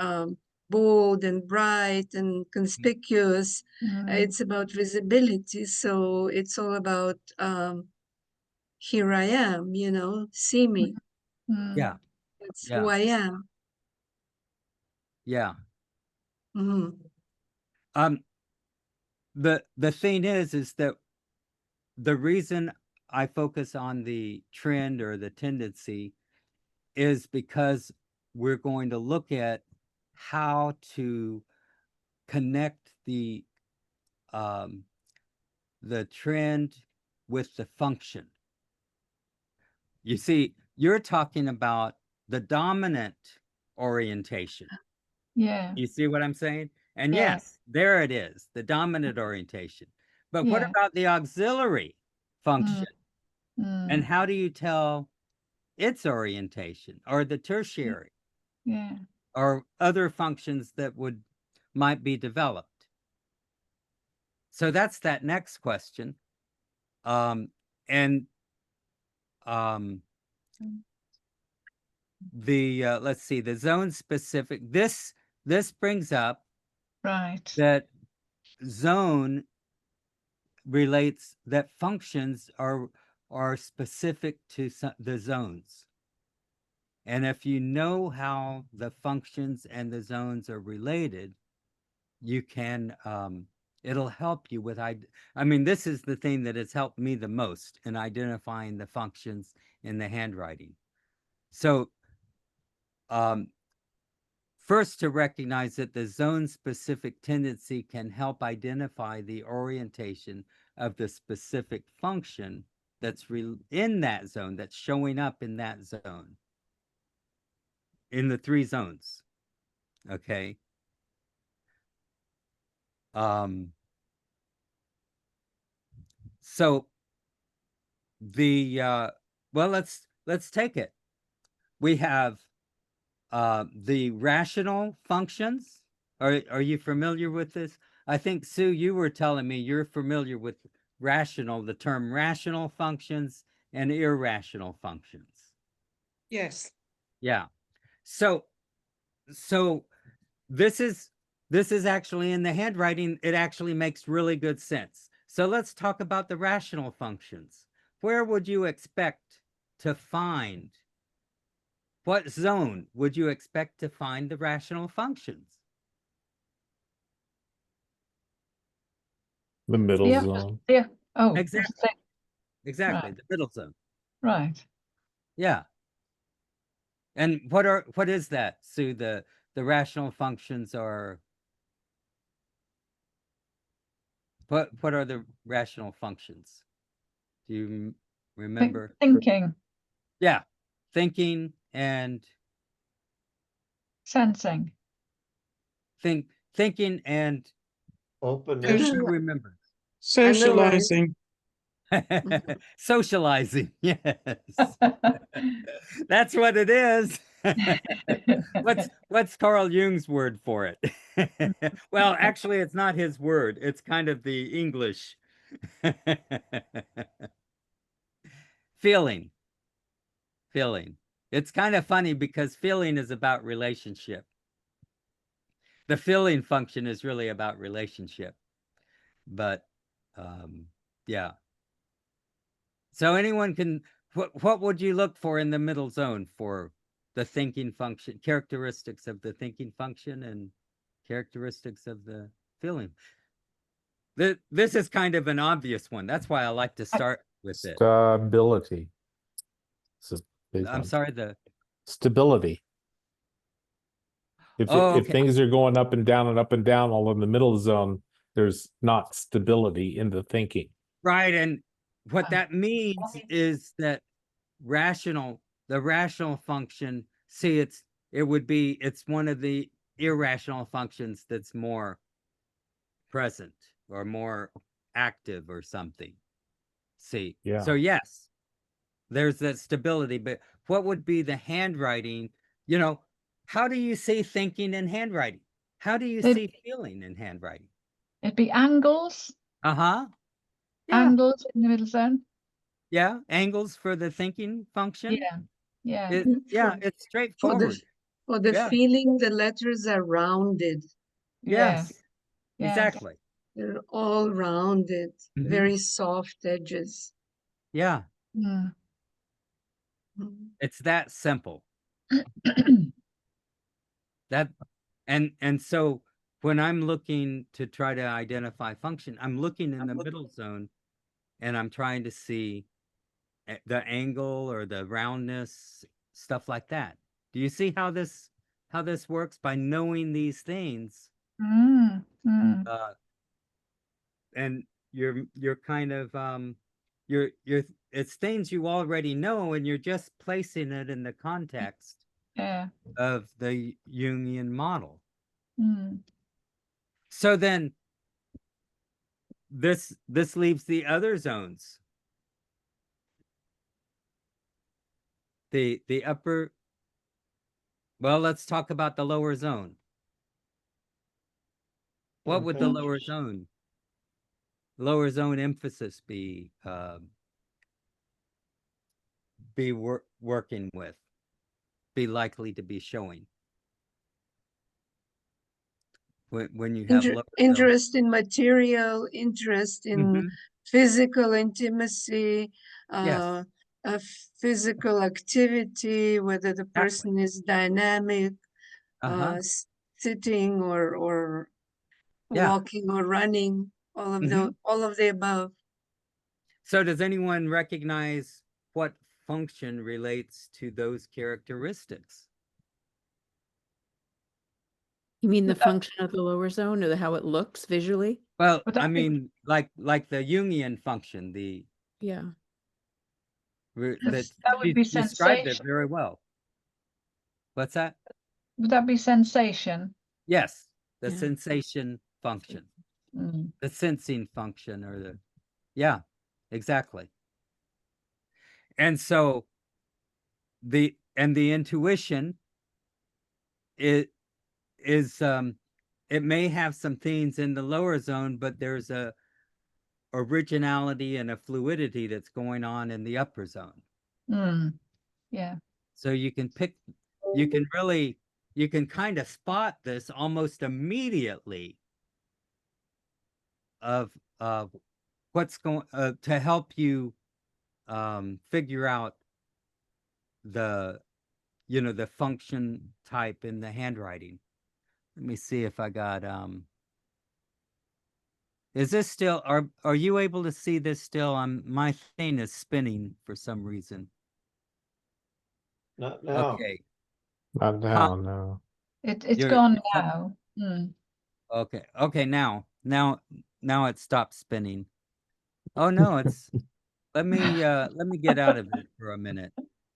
S2: bold and bright and conspicuous, it's about visibility. So it's all about here I am, you know, see me.
S3: Mm.
S1: Yeah.
S2: That's
S1: Yeah.
S2: who I am.
S1: Yeah.
S2: Mhm.
S1: The thing is that the reason I focus on the trend or the tendency is because we're going to look at how to connect the trend with the function. You see, you're talking about the dominant orientation.
S3: Yeah.
S1: You see what I'm saying? And
S3: Yeah.
S1: yes, there it is, the dominant orientation. But what
S3: Yeah.
S1: about the auxiliary function? And
S3: Mm.
S1: how do you tell its orientation or the tertiary
S3: Yeah.
S1: or other functions that might be developed? So that's that next question. And the let's see, the zone specific, this brings up
S3: Right.
S1: that zone relates that functions are specific to the zones. And if you know how the functions and the zones are related, you can it'll help you with I mean, this is the thing that has helped me the most in identifying the functions in the handwriting. So, first, to recognize that the zone-specific tendency can help identify the orientation of the specific function that's in that zone, that's showing up in that zone, in the 3 zones. Okay. So well, let's take it. We have the rational functions. Are you familiar with this? I think, Sue, you were telling me you're familiar with the term rational functions and irrational functions.
S6: Yes.
S1: Yeah. So this is actually in the handwriting. It actually makes really good sense. So let's talk about the rational functions. Where would you expect to find, what zone would you expect to find the rational functions?
S5: The middle
S3: Yeah.
S5: zone.
S3: Yeah. Oh,
S1: Exactly.
S3: right.
S1: Exactly. The middle zone.
S3: Right.
S1: Yeah. And what is that, Sue? The rational functions are, what are the rational functions? Do you remember?
S3: Thinking,
S1: Yeah. Thinking and
S3: sensing,
S1: thinking and
S4: Openness.
S1: who remembers?
S6: Socializing.
S1: Socializing. Yes. That's what it is. What's Carl Jung's word for it? Well, actually, it's not his word. It's kind of the English. Feeling. Feeling. It's kind of funny because feeling is about relationship. The feeling function is really about relationship. But yeah. So anyone can, what would you look for in the middle zone for the thinking function, characteristics of the thinking function and characteristics of the feeling? This is kind of an obvious one. That's why I like to start with it.
S5: Stability.
S1: I'm sorry,
S5: stability. If
S1: okay.
S5: things are going up and down, all in the middle zone, there's not stability in the thinking.
S1: Right. And what that means is that the rational function, see, it's one of the irrational functions that's more present or more active or something. See,
S5: Yeah.
S1: so yes, there's that stability, but what would be the handwriting? You know, how do you see thinking in handwriting? How do you see feeling in handwriting?
S3: it'd be angles,
S1: Yeah.
S3: angles in the middle zone.
S1: Yeah, angles for the thinking function.
S3: Yeah.
S1: It's straightforward.
S2: For the
S1: Yeah.
S2: feeling, the letters are rounded.
S1: Yes,
S3: Yeah.
S1: exactly.
S2: They're all rounded,
S1: Mhm.
S2: very soft edges.
S1: Yeah,
S3: Mm.
S1: it's that simple. That and so when I'm looking to try to identify function, I'm looking in the middle zone and I'm trying to see the angle or the roundness, stuff like that. Do you see how this works? By knowing these things,
S3: Mm. Mm.
S1: and you're kind of you're it's things you already know, and you're just placing it in the context
S3: Yeah.
S1: of the Jungian model.
S3: Mm.
S1: So then this leaves the other zones. The upper, well, let's talk about the lower zone. What would the lower zone emphasis be working with, be likely to be showing when you have lower zone?
S2: Interest in material, interest in physical intimacy,
S1: Yes.
S2: physical activity, whether the person is dynamic, sitting or walking or running, all of the above.
S1: So does anyone recognize what function relates to those characteristics.
S7: You mean the
S3: But that-
S7: function of the lower zone, or how it looks visually?
S1: Well,
S3: Would that
S1: I
S3: be-
S1: mean, like the Jungian function,
S7: Yeah.
S1: that
S3: that would
S1: she
S3: be
S1: described it
S3: sensation.
S1: very well. What's that?
S3: Would that be sensation?
S1: Yes, the
S7: Yeah.
S1: sensation function,
S3: Mm.
S1: the sensing function, or the, yeah, exactly. And so the intuition, it is it may have some things in the lower zone, but there's a originality and a fluidity that's going on in the upper zone.
S3: Mm. Yeah.
S1: So you can kind of spot this almost immediately of what's going to help you figure out the the function type in the handwriting. Let me see if I got is this still, are you able to see this still? My thing is spinning for some reason.
S4: Not now.
S1: Okay.
S5: Not now, no.
S3: It's
S1: You're-
S3: gone
S1: it's not-
S3: now. Mm.
S1: Okay. Okay, now it stopped spinning. Oh no, it's let me get out of it for a minute.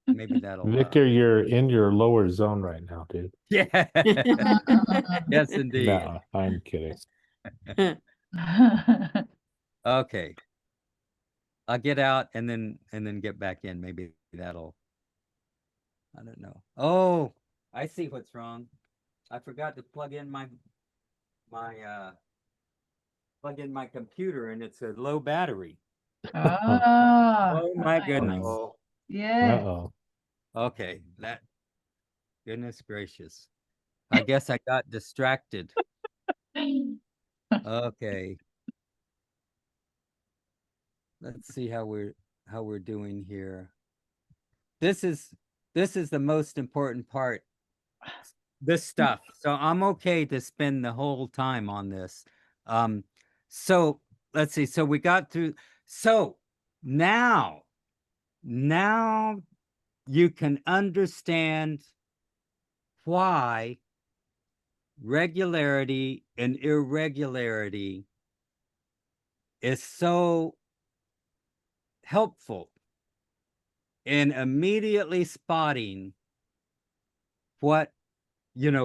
S1: Maybe that'll
S5: Victor, you're in your lower zone right now, dude.
S1: yeah. Yes, indeed.
S5: No, I'm kidding.
S1: Okay. I'll get out and then get back in. Maybe that'll, I don't know. Oh, I see what's wrong. I forgot to plug in my computer, and it's a low battery.
S3: Ah,
S1: Oh my
S3: right.
S1: goodness.
S4: Uh-oh.
S3: Yeah.
S5: Uh-oh.
S1: Okay, goodness gracious. I guess I got distracted. Okay. Let's see how we're doing here. This is the most important part. This stuff. So I'm okay to spend the whole time on this. So let's see. So we got through. So now you can understand why regularity and irregularity is so helpful in immediately spotting what,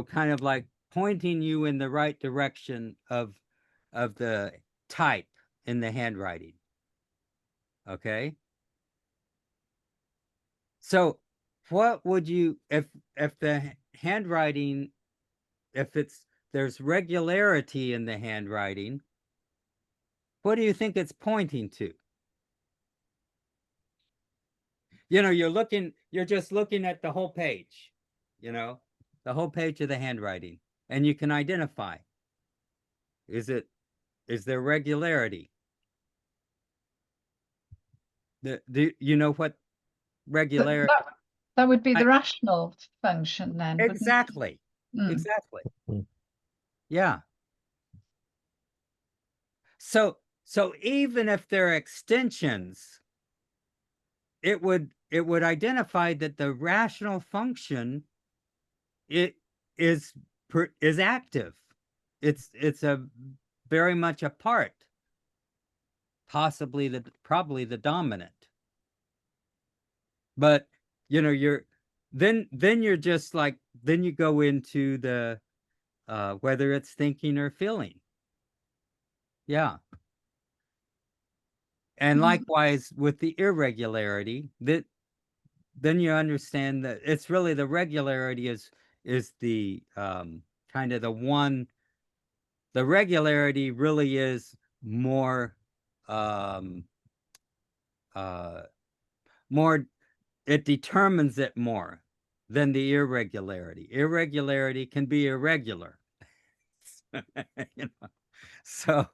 S1: kind of like pointing you in the right direction of the type in the handwriting. Okay. So what would you, if the handwriting, if there's regularity in the handwriting, what do you think it's pointing to? You're just looking at the whole page, the whole page of the handwriting, and you can identify, is there regularity? Do you know what regularity?
S3: That would be the rational function then, wouldn't it?
S1: Exactly.
S3: Mm.
S1: Exactly.
S5: Mm.
S1: Yeah. So even if they're extensions, it would identify that the rational function is active. It's a very much a part, probably the dominant. But you're just like, then you go into the whether it's thinking or feeling. Yeah. And likewise with the irregularity, then you understand that it's really the regularity is the kind of the one. The regularity really is more more, it determines it more than the irregularity. Irregularity can be irregular. So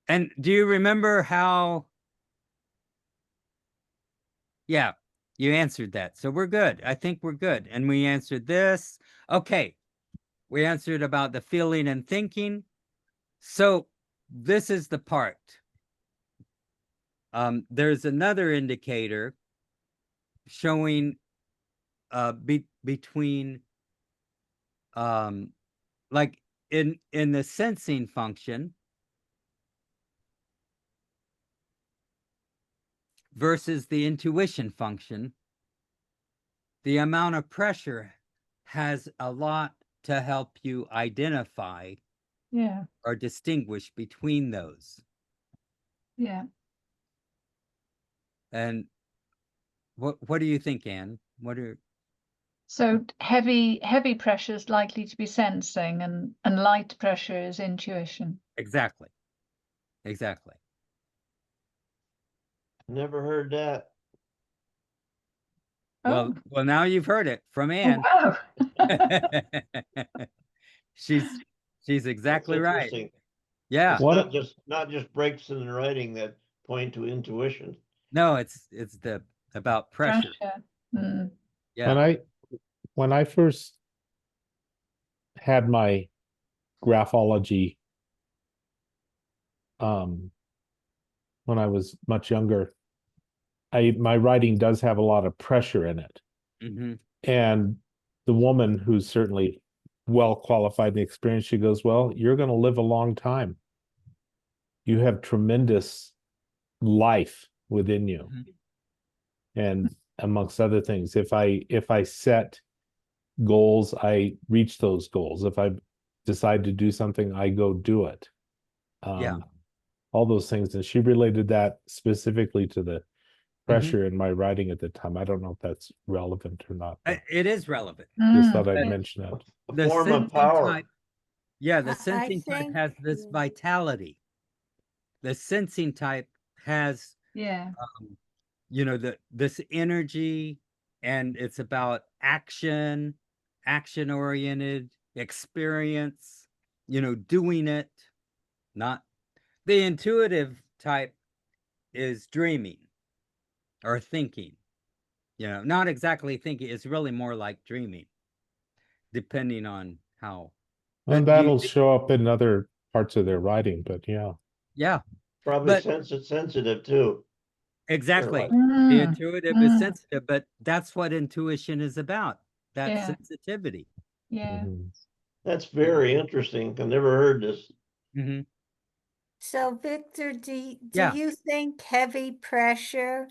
S1: and do you remember how, yeah, you answered that. So we're good. I think we're good. And we answered this. Okay. We answered about the feeling and thinking. So this is the part. There's another indicator showing between like in the sensing function versus the intuition function. The amount of pressure has a lot to help you identify
S3: Yeah.
S1: or distinguish between those.
S3: Yeah.
S1: And what do you think, Anne?
S3: So heavy pressure is likely to be sensing, and light pressure is intuition.
S1: Exactly.
S4: Never heard that.
S3: Oh.
S1: Well, now you've heard it from
S3: Oh,
S1: Anne.
S3: wow.
S1: She's exactly
S4: That's
S1: right.
S4: interesting.
S1: Yeah.
S4: It's
S5: What-
S4: not just breaks in the writing that point to intuition.
S1: No, it's about pressure.
S3: Mm.
S1: Yeah.
S5: When I first had my graphology, when I was much younger, my writing does have a lot of pressure in it.
S1: Mm-hmm.
S5: And the woman, who's certainly well qualified in the experience, she goes, well, you're going to live a long time. You have tremendous life within you.
S1: Mm-hmm.
S5: And amongst other things, if I set goals, I reach those goals. If I decide to do something, I go do it.
S1: Yeah.
S5: All those things. And she related that specifically to the
S1: Mm-hmm.
S5: pressure in my writing at the time. I don't know if that's relevant or not. But
S1: It is relevant.
S5: just thought I'd
S3: Yeah.
S5: mention it.
S4: A
S1: The
S4: form of
S1: sensing
S4: power.
S1: type, yeah, the
S8: I
S1: sensing type
S8: think-
S1: has this vitality. The sensing type has,
S3: Yeah.
S1: this energy, and it's about action oriented experience, doing it. Not the intuitive type is dreaming or thinking, not exactly thinking. It's really more like dreaming, depending on how.
S5: And
S1: But do you
S5: that'll
S1: think-
S5: show up in other parts of their writing, but yeah.
S1: Yeah,
S4: Probably
S1: But-
S4: sensitive too.
S1: exactly.
S4: Right.
S1: The
S3: Mm.
S1: intuitive is
S3: Mm.
S1: sensitive, but that's what intuition is about. That
S3: Yeah.
S1: sensitivity.
S3: Yeah.
S5: Mhm.
S4: That's very interesting. I've never heard this.
S1: Mm-hmm.
S8: So Victor, do
S1: Yeah.
S8: you think heavy pressure,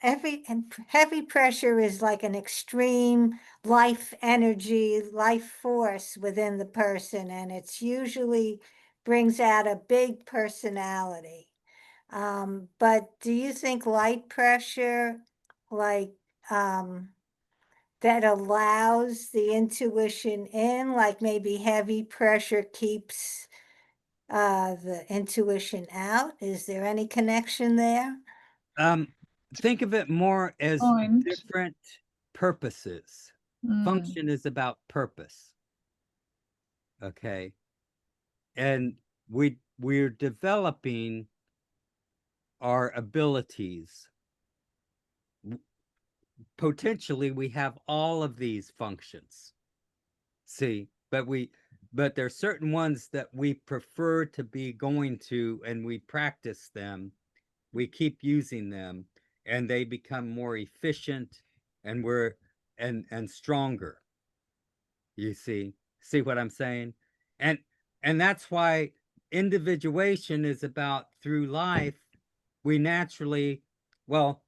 S8: heavy pressure is like an extreme life energy, life force within the person, and it's usually brings out a big personality. But do you think light pressure, like, that allows the intuition in, like maybe heavy pressure keeps the intuition out? Is there any connection there?
S1: Think of it more as
S3: Point.
S1: different purposes.
S3: Mm.
S1: Function is about purpose. Okay. And we're developing our abilities. Potentially we have all of these functions. See, but there's certain ones that we prefer to be going to, and we practice them. We keep using them, and they become more efficient, and and stronger. You see what I'm saying? And that's why individuation is about, through life, we naturally, well,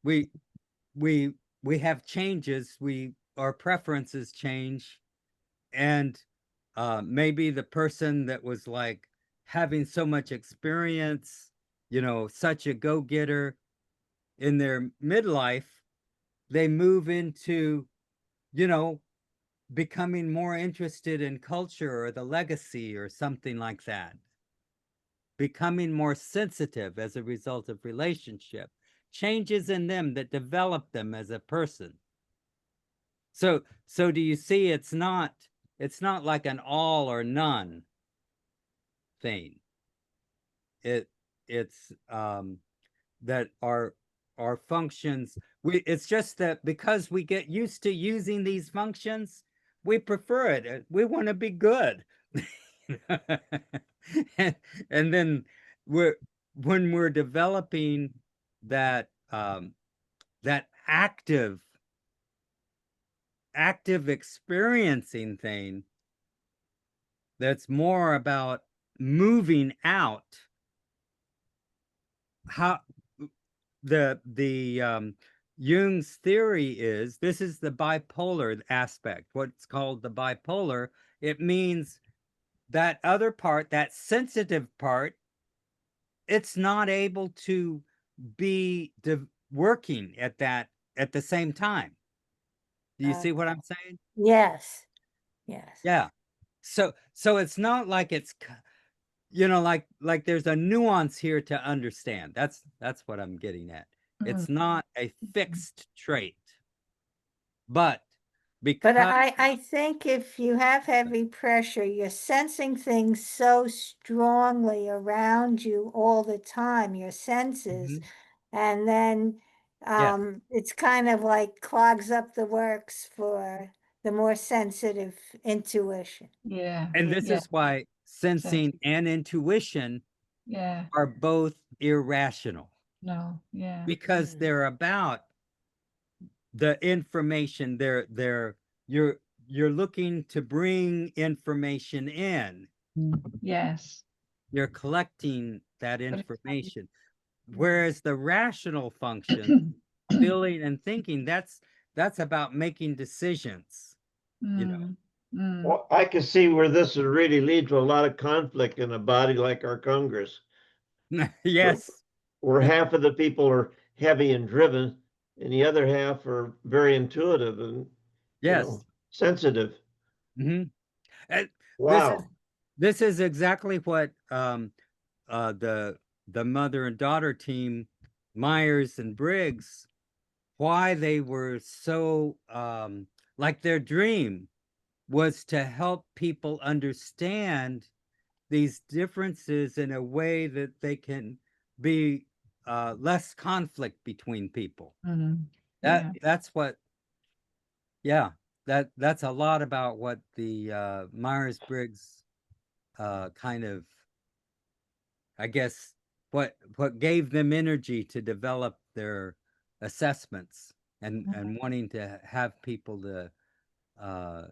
S1: we we have changes, our preferences change, and maybe the person that was like having so much experience, such a go-getter in their midlife, they move into, becoming more interested in culture or the legacy or something like that, becoming more sensitive as a result of relationship changes in them that develop them as a person. So do you see, it's not like an all or none thing. It's that our functions, it's just that because we get used to using these functions, we prefer it. We want to be good. and then when we're developing that that active experiencing thing, that's more about moving out, how the Jung's theory is, this is the bipolar aspect, what's called the bipolar. It means that other part, that sensitive part, it's not able to be working at the same time. Do you see what I'm saying?
S8: Yes, yes.
S1: Yeah. So it's not like it's, like there's a nuance here to understand. That's what I'm getting at. It's not a fixed trait, but
S8: But
S1: because
S8: I think if you have heavy pressure, you're sensing things so strongly around you all the time, your senses,
S1: Mhm.
S8: and then
S1: Yes.
S8: it's kind of like clogs up the works for the more sensitive intuition.
S3: Yeah.
S1: And this
S3: Yeah.
S1: is why sensing and intuition
S3: Yeah.
S1: are both irrational,
S3: No. Yeah.
S1: because they're about the information. You're looking to bring information in.
S3: Yes.
S1: You're collecting that
S3: But
S1: information. Whereas the rational function, feeling and thinking, that's about making decisions,
S4: Well, I can see where this would really lead to a lot of conflict in a body like our Congress,
S1: Yes.
S4: where half of the people are heavy and driven, and the other half are very intuitive and
S1: Yes.
S4: sensitive.
S1: Hmm.
S4: Wow.
S1: This is exactly what the mother and daughter team, Myers and Briggs, why they were so like their dream was to help people understand these differences in a way that they can be less conflict between people.
S3: Yeah.
S1: That's what, yeah, that's a lot about what the Myers-Briggs kind of, I guess, what gave them energy to develop their assessments, and wanting to have people uh,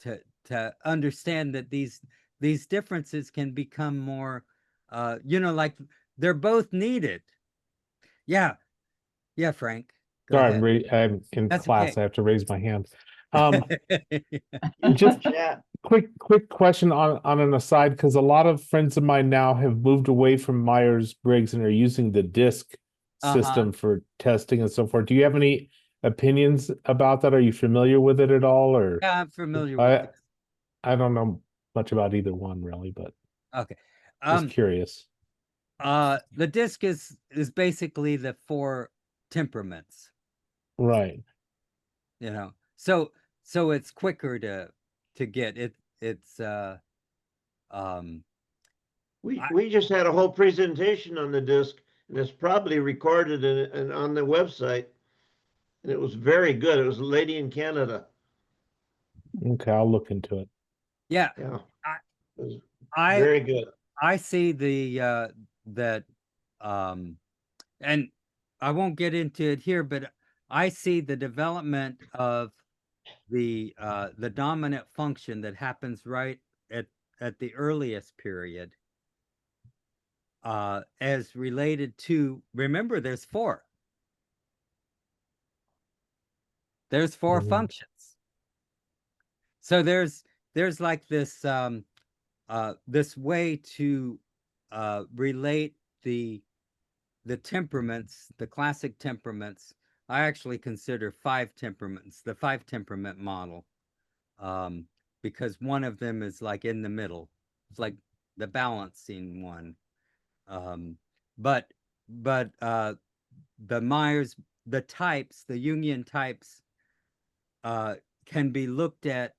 S1: to understand that these differences can become more, like they're both needed. Yeah, yeah, Frank, go
S5: Sorry,
S1: ahead.
S5: I'm in
S1: That's
S5: class.
S1: okay.
S5: I have to raise my hand. Just
S4: Chat.
S5: quick question on an aside, because a lot of friends of mine now have moved away from Myers-Briggs and are using the DISC system for testing and so forth. Do you have any opinions about that? Are you familiar with it at all? Or
S1: Yeah, I'm familiar with it.
S5: I don't know much about either one really, but
S1: Okay.
S5: just curious.
S1: The disc is basically the 4 temperaments,
S5: Right.
S1: So it's quicker to get it. It's um
S4: We just had a whole presentation on the disc, and it's probably recorded and on the website, and it was very good. It was a lady in Canada.
S5: Okay, I'll look into it.
S1: yeah,
S4: Yeah,
S1: I
S4: it was
S1: I
S4: very good.
S1: I see the that and I won't get into it here, but I see the development of the dominant function that happens right at the earliest period, as related to, remember, there's 4 functions. So there's like this this way to relate the temperaments, the classic temperaments. I actually consider 5 temperaments, the 5 temperament model, um, because one of them is like in the middle. It's like the balancing one. Um, but the Myers, the types, the Jungian types, uh, can be looked at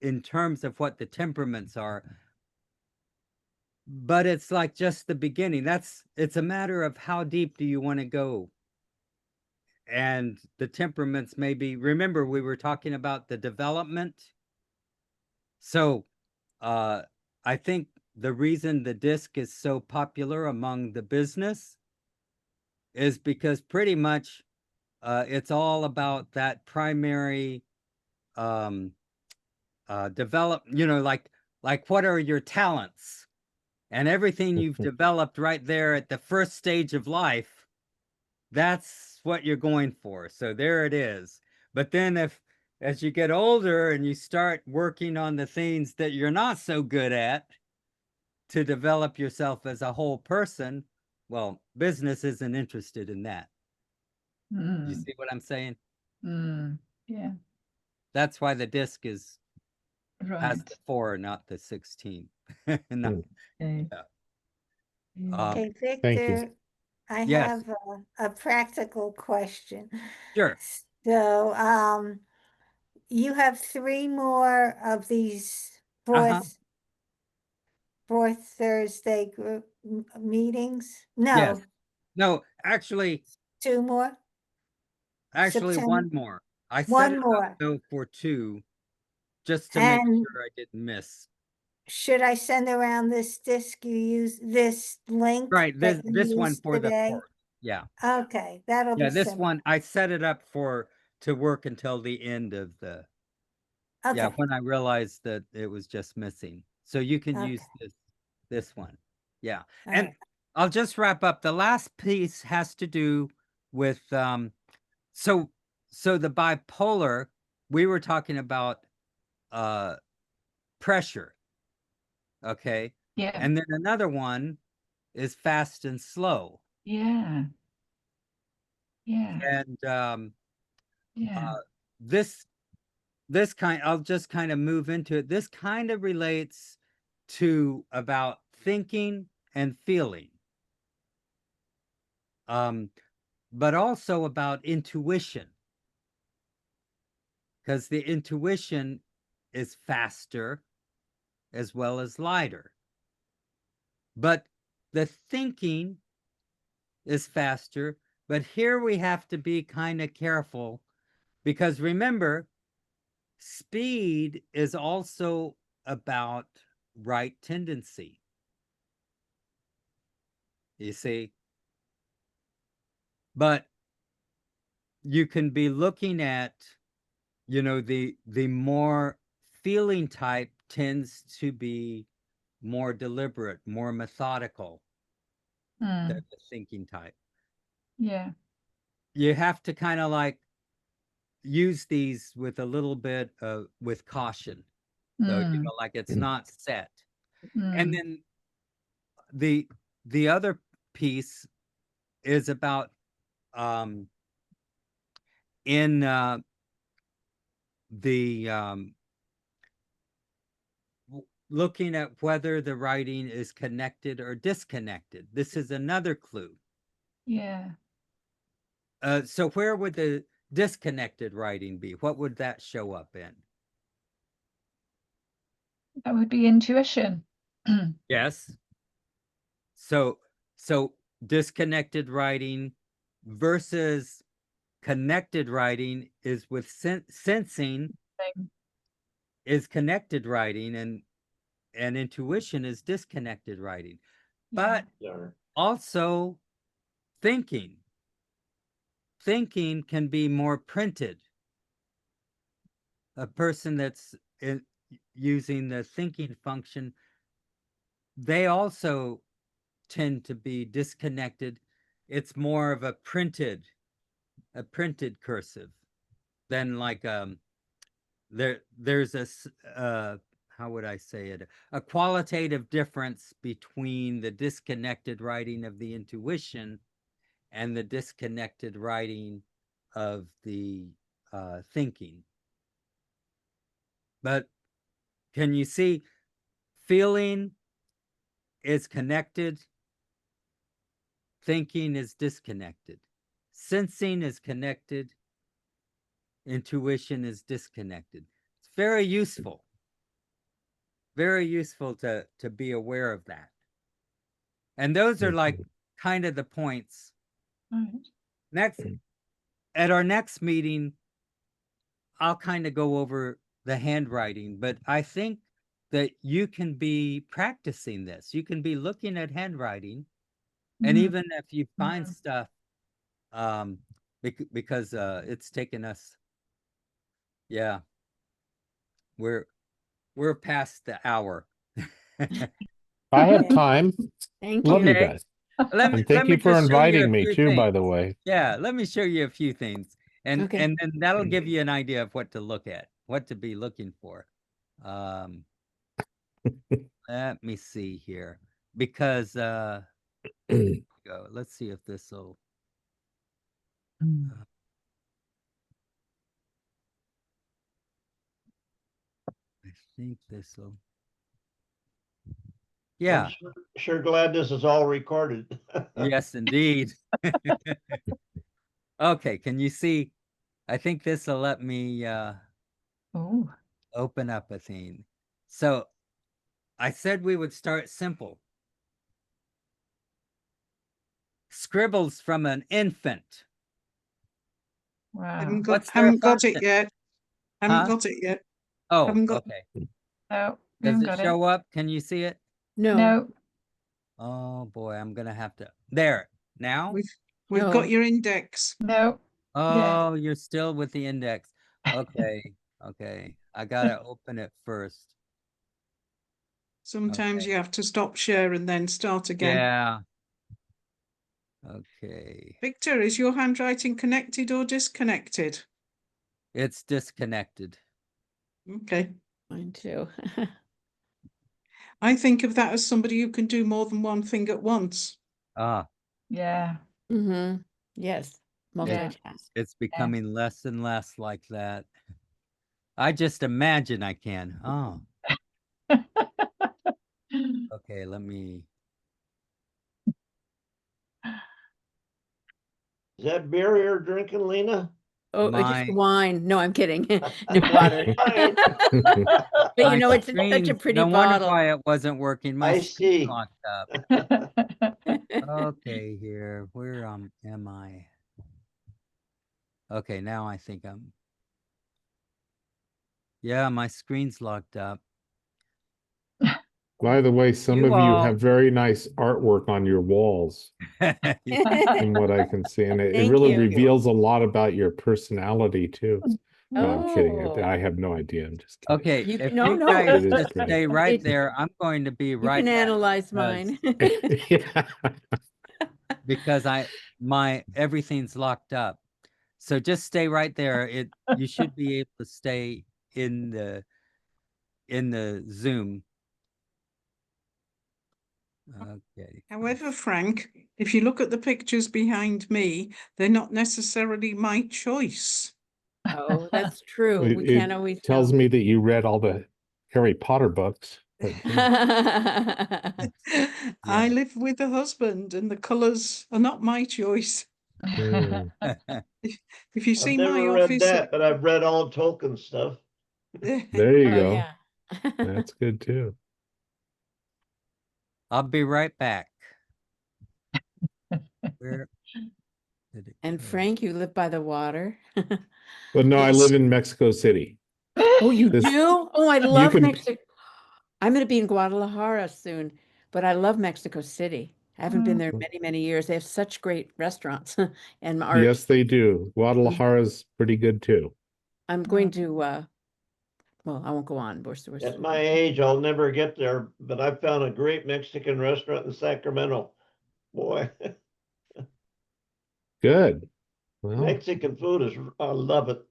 S1: in terms of what the temperaments are, but it's like just the beginning. It's a matter of how deep do you want to go. And the temperaments maybe, remember we were talking about the development. So I think the reason the disc is so popular among the business is because pretty much it's all about that primary develop, like what are your talents, and everything you've developed right there at the first stage of life, that's what you're going for. So there it is. But then as you get older and you start working on the things that you're not so good at to develop yourself as a whole person, well, business isn't interested in that. You
S3: Mm,
S1: see what I'm saying?
S3: yeah,
S1: That's why the disc has
S3: right.
S1: the 4, not the 16. Not-
S5: Mm.
S3: Okay.
S1: yeah.
S3: Yeah.
S8: Okay,
S5: Thank you.
S8: Victor, I
S1: Yes,
S8: have a practical question.
S1: sure.
S8: So, you have 3 more of these
S1: Uh-huh.
S8: fourth Thursday group meetings?
S1: Yes.
S8: No,
S1: No, actually,
S8: 2 more? September,
S1: one more. I set
S8: 1
S1: it up
S8: more.
S1: though for 2, just to make
S8: And
S1: sure I didn't miss.
S8: should I send around this disc you use, this link
S1: Right,
S8: that you
S1: this one
S8: used
S1: for the
S8: today?
S1: 4th. Yeah.
S8: Okay, that'll
S1: Yeah,
S8: be
S1: this
S8: simple.
S1: one I set it up to work until the end of the, yeah,
S8: Okay,
S1: when I realized that it was just missing. So you can
S8: okay,
S1: use this one. Yeah.
S8: all
S1: And
S8: right.
S1: I'll just wrap up. The last piece has to do with so the bipolar, we were talking about pressure, okay?
S3: Yeah,
S1: And then another one is fast and slow.
S3: yeah, yeah,
S1: And
S3: yeah.
S1: this kind, I'll just kind of move into it. This kind of relates to about thinking and feeling, but also about intuition, because the intuition is faster as well as lighter, but the thinking is faster. But here we have to be kind of careful, because remember, speed is also about right tendency. You see, but you can be looking at, the more feeling type tends to be more deliberate, more methodical than
S3: Mm,
S1: the thinking type.
S3: yeah.
S1: You have to kind of like use these with a little bit of with caution, though,
S3: Mm,
S1: like it's not set. And
S3: mm,
S1: then the other piece is about um in the looking at whether the writing is connected or disconnected. This is another clue.
S3: yeah.
S1: So where would the disconnected writing be? What would that show up in?
S3: That would be intuition.
S1: Yes. So disconnected writing versus connected writing is with sensing is connected writing, and intuition is disconnected writing.
S3: Yeah.
S1: But also thinking can be more printed. A person that's using the thinking function, they also tend to be disconnected. It's more of a printed cursive than like there's how would I say it, a qualitative difference between the disconnected writing of the intuition and the disconnected writing of the thinking. But can you see, feeling is connected, thinking is disconnected, sensing is connected, intuition is disconnected. It's very useful to be aware of that. And those are like kind of the points.
S3: Right.
S1: Next, at our next meeting, I'll kind of go over the handwriting, but I think that you can be practicing this. You can be looking at handwriting, and
S3: Mhm.
S1: even if you find
S3: Mhm.
S1: stuff, because it's taken us, yeah, we're past the hour.
S5: I have
S8: Okay.
S5: time.
S7: Thank
S5: Love you
S7: you.
S1: Okay.
S5: guys.
S1: Let me
S5: And thank you for
S1: just show you a
S5: inviting me
S1: few
S5: too, by
S1: things.
S5: the way.
S1: Yeah, let me show you a few things, and
S7: Okay.
S1: and then that'll give you an idea of what to look at, what to be looking for. Let me see here, because go. Let's see if this will. I think this will. Yeah.
S4: I'm sure glad this is all recorded.
S1: Yes, indeed. Okay, can you see? I think this will let me
S3: Oh,
S1: open up a thing. So I said we would start simple. Scribbles from an infant.
S3: wow.
S1: What's their
S6: Haven't got it
S1: function?
S6: yet. Haven't
S1: Huh?
S6: got it yet.
S1: Oh,
S6: Haven't got.
S1: okay.
S3: No, we
S1: Does
S3: haven't
S1: it
S3: got
S1: show up? Can you see it?
S7: No,
S3: No,
S1: Oh boy, I'm gonna have to. There. Now?
S6: We've
S7: No.
S6: got your index.
S3: no. Yeah.
S1: Oh, you're still with the index. Okay. Okay. I gotta open it first.
S6: Sometimes
S1: Okay.
S6: you have to stop share and then start again.
S1: Yeah. Okay.
S6: Victor, is your handwriting connected or disconnected?
S1: It's disconnected.
S6: Okay.
S7: Mine too.
S6: I think of that as somebody who can do more than one thing at once.
S1: Ah,
S3: Yeah.
S7: Mm-hmm. Yes.
S3: Yeah.
S7: Multitask.
S1: it's becoming less and less like that. I just imagine I can. Oh, okay. Let me.
S4: Is that beer you're drinking, Lena?
S7: Oh, it's just
S1: My
S7: wine. No, I'm kidding. No water.
S4: Fine.
S7: But you
S1: my
S7: know, it's such a
S1: screen.
S7: pretty
S1: No wonder
S7: bottle.
S1: why it wasn't working. My
S4: I
S1: screen
S4: see.
S1: locked up. Okay, here. Where am I? Okay, now I think I'm. Yeah, my screen's locked up.
S5: By the way, some
S1: You
S5: of you
S1: all.
S5: have very nice artwork on your walls, from what I can see, and it
S7: Thank
S5: really
S7: you.
S5: reveals a lot about your personality too. No, I'm kidding.
S7: Oh.
S5: I have no idea. I'm just kidding.
S1: Okay,
S7: You
S1: if
S7: no,
S1: you
S7: no.
S1: guys
S5: It is
S1: just
S5: pretty.
S1: stay right
S7: It's-
S1: there, I'm going to be
S7: You
S1: right
S7: can
S1: back
S7: analyze
S1: because-
S7: mine.
S5: Yeah.
S1: because my everything's locked up. So just stay right there. You should be able to stay in the Zoom. Okay.
S6: However, Frank, if you look at the pictures behind me, they're not necessarily my choice.
S7: Oh, that's true.
S5: It,
S7: We
S5: it
S7: can't always
S5: tells
S7: tell.
S5: me that you read all the Harry Potter books. But,
S6: I live with a husband and the colours are not my choice.
S5: mm,
S6: If you
S4: I've
S6: see my
S4: never read
S6: office,
S4: that, but I've read all Tolkien stuff.
S5: there you
S7: Oh,
S5: go.
S7: yeah.
S5: That's good too.
S1: I'll be right back. Where did it
S7: And
S1: go?
S7: Frank, you live by the water?
S5: But no, I
S6: Yes.
S5: live in Mexico City.
S7: Oh, you
S5: This-
S7: do? Oh, I love
S5: can-
S7: Mexico. I'm going to be in Guadalajara soon, but I love Mexico City. I haven't been there many, many years. They have such great restaurants and art.
S5: Yes, they do. Guadalajara's pretty good too.
S7: I'm going to, well, I won't go on.
S4: At my age, I'll never get there, but I found a great Mexican restaurant in Sacramento. Boy,
S5: Good. Well,
S4: Mexican food is, I love it.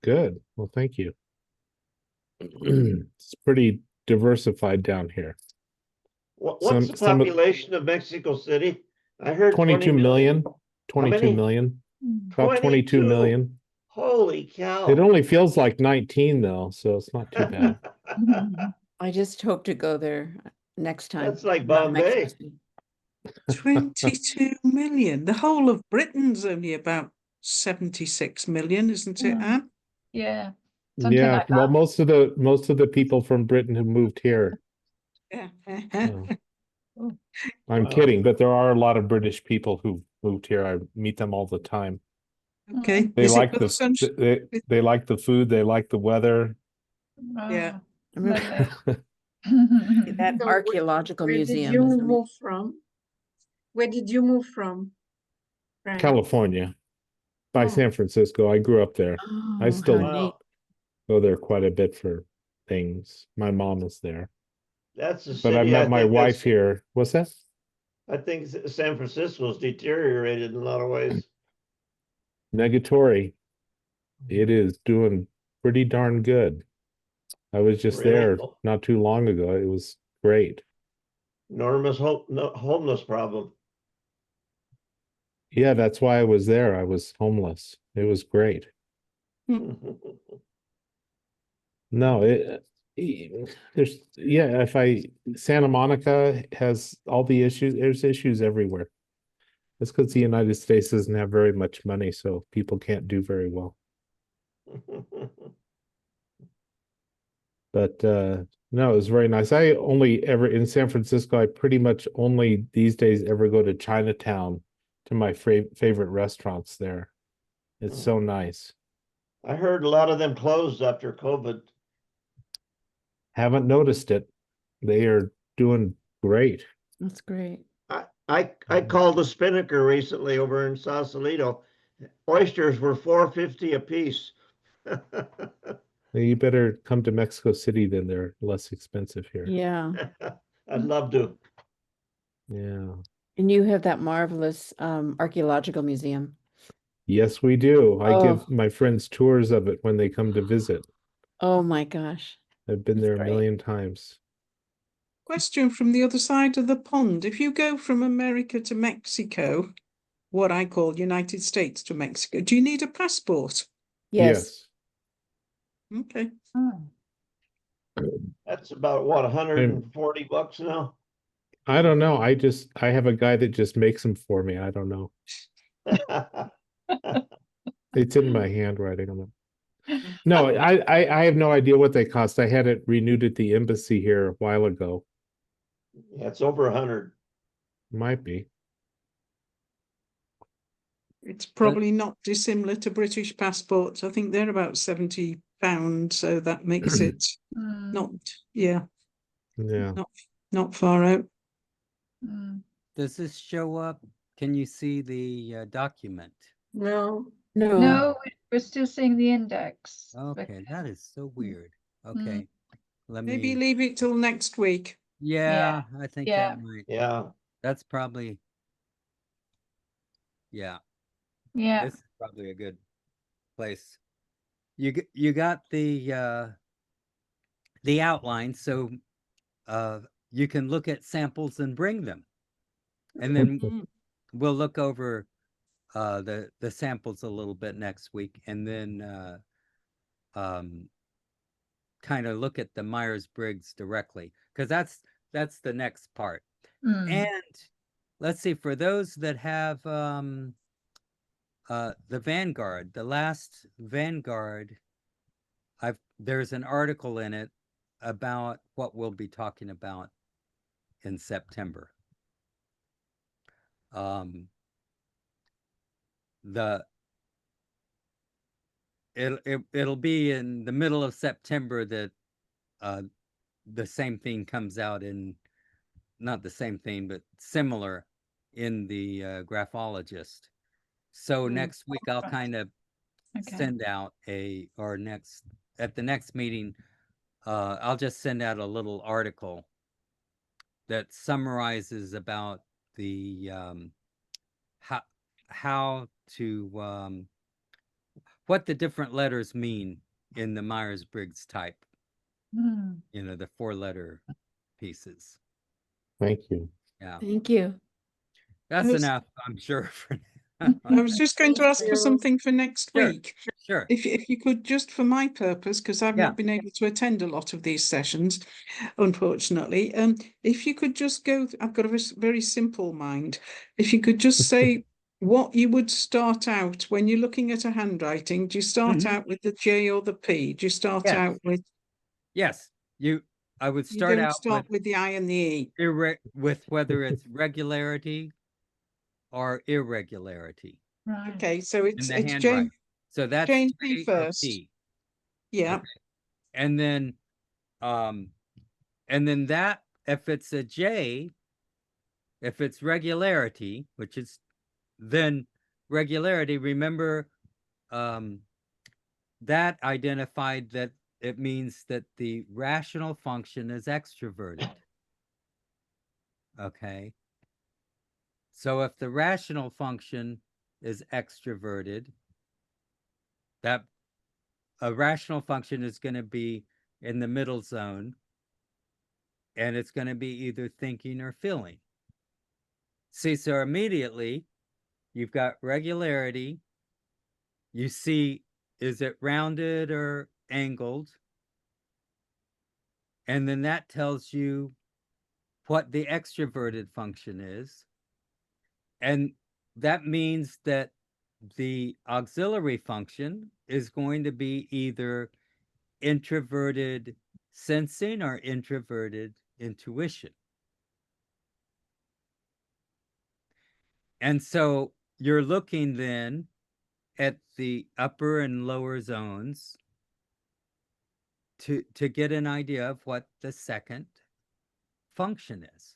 S5: good. Well, thank you. It's pretty diversified down here.
S4: What's
S5: Some-
S4: the
S5: some of-
S4: population of Mexico City? I heard
S5: 22 million.
S4: How
S5: 22
S4: many?
S5: million. About 22
S4: 22.
S5: million.
S4: Holy cow.
S5: It only feels like 19 though, so it's not too bad.
S7: I just hope to go there next time.
S4: That's like
S7: Not Mexico
S4: Bombay.
S7: City.
S6: 22 million. The whole of Britain's only about 76 million, isn't it,
S3: Mm.
S6: Anne?
S3: Yeah. Something
S5: Yeah,
S3: like
S5: well,
S3: that.
S5: most of the people from Britain have moved here.
S6: Yeah.
S5: So. I'm
S4: Wow.
S5: kidding, but there are a lot of British people who moved here. I meet them all the time.
S6: Okay.
S5: They
S6: Is it
S5: like
S6: for
S5: the
S6: sunshine?
S5: they like the food, they like the weather.
S6: Yeah.
S7: I remember
S3: Lovely.
S7: that
S2: So
S7: archaeological
S2: where did
S7: museum.
S2: you
S7: is amazing.
S2: move from? Where did you move from, Frank?
S5: California, by
S2: Oh.
S5: San Francisco. I grew up there. I
S7: Oh,
S5: still
S7: how neat.
S4: Wow,
S5: go there quite a bit for things. My mom is there,
S4: that's the
S5: but I
S4: city.
S5: met my wife here. What's that?
S4: I think San Francisco's deteriorated in a lot of ways.
S5: Negatory. It is doing pretty darn good. I was just
S4: Really?
S5: there not too long ago. It was great.
S4: Enormous homeless problem.
S5: Yeah, that's why I was there. I was homeless. It was great. No, there's if Santa Monica has all the issues, there's issues everywhere. It's because the United States doesn't have very much money, so people can't do very well. But no, it was very nice. I only ever in San Francisco, I pretty much only these days ever go to Chinatown to my favorite restaurants there. It's so nice.
S4: I heard a lot of them closed after COVID.
S5: Haven't noticed it. They are doing great.
S7: That's great.
S4: I called the Spinnaker recently over in Sausalito. Oysters were $4.50 a piece.
S5: You better come to Mexico City, then they're less expensive here.
S7: Yeah.
S4: I'd love to.
S5: Yeah.
S7: And you have that marvelous archaeological museum.
S5: Yes, we do. I give
S7: Oh.
S5: my friends tours of it when they come to visit.
S7: Oh my gosh.
S5: I've been
S7: That's
S5: there a
S7: great.
S5: million times.
S6: Question from the other side of the pond. If you go from America to Mexico, what I call United States to Mexico, do you need a passport?
S7: Yes.
S6: Okay.
S3: Oh.
S4: That's about what, $140 now?
S5: I don't know. I have a guy that just makes them for me. I don't know. It's in my handwriting on it. No, I have no idea what they cost. I had it renewed at the embassy here a while ago.
S4: Yeah, it's over 100.
S5: Might be.
S6: It's probably not dissimilar to British passports. I think they're about £70, so that makes it
S3: Mm,
S6: not, yeah,
S5: Yeah.
S6: not far out.
S3: mm.
S1: Does this show up? Can you see the document?
S2: No.
S7: No.
S3: No, we're still seeing the index. but-
S1: Okay, that is so weird. Okay, let
S6: Maybe
S1: me.
S6: leave it till next week.
S1: Yeah, I think
S3: yeah.
S1: that might.
S4: Yeah.
S1: That's probably. Yeah,
S3: Yeah.
S1: this is probably a good place. You got the outline, so you can look at samples and bring them, and then
S6: Mm.
S1: we'll look over the samples a little bit next week, and then kind of look at the Myers-Briggs directly, because that's the next part.
S3: Mm.
S1: And let's see, for those that have the Vanguard, the last Vanguard, there's an article in it about what we'll be talking about in September. It'll be in the middle of September that the same thing comes out in, not the same thing, but similar in the graphologist. So next week I'll
S3: Right.
S1: kind of
S3: Okay.
S1: send out at the next meeting, I'll just send out a little article that summarizes about the how to what the different letters mean in the Myers-Briggs type.
S3: Mm.
S1: You know, the 4-letter pieces.
S5: Thank you.
S1: Yeah,
S7: Thank you.
S1: that's
S6: Yes.
S1: enough, I'm sure. For
S6: I was just going to
S2: Thank
S6: ask for
S2: you.
S6: something for next
S1: Sure.
S6: week.
S1: Sure.
S6: If you could, just for my purpose, because I've
S1: Yeah.
S6: not been able to attend a lot of these sessions, unfortunately. If you could just go, I've got a very simple mind. If you could just say what you would start out when you're looking at a handwriting. Do you start
S1: Mhm.
S6: out with the J or the P? Do you start
S1: Yes.
S6: out with?
S1: Yes, I would
S6: You
S1: start
S6: don't
S1: out
S6: start with the I and the E.
S1: with whether it's regularity or irregularity
S3: Right.
S6: Okay, so
S1: in
S6: it's
S1: the
S6: Jane.
S1: handwriting. So that's
S6: Jane P
S1: J or
S6: first.
S1: P.
S6: Yeah.
S1: Okay. And then And then that, if it's a J, if it's regularity, which is then regularity, remember, that identified that it means that the rational function is extroverted. Okay. So if the rational function is extroverted, that a rational function is going to be in the middle zone, and it's going to be either thinking or feeling. See, so immediately you've got regularity. You see, is it rounded or angled? And then that tells you what the extroverted function is. And that means that the auxiliary function is going to be either introverted sensing or introverted intuition. And so you're looking then at the upper and lower zones to get an idea of what the second function is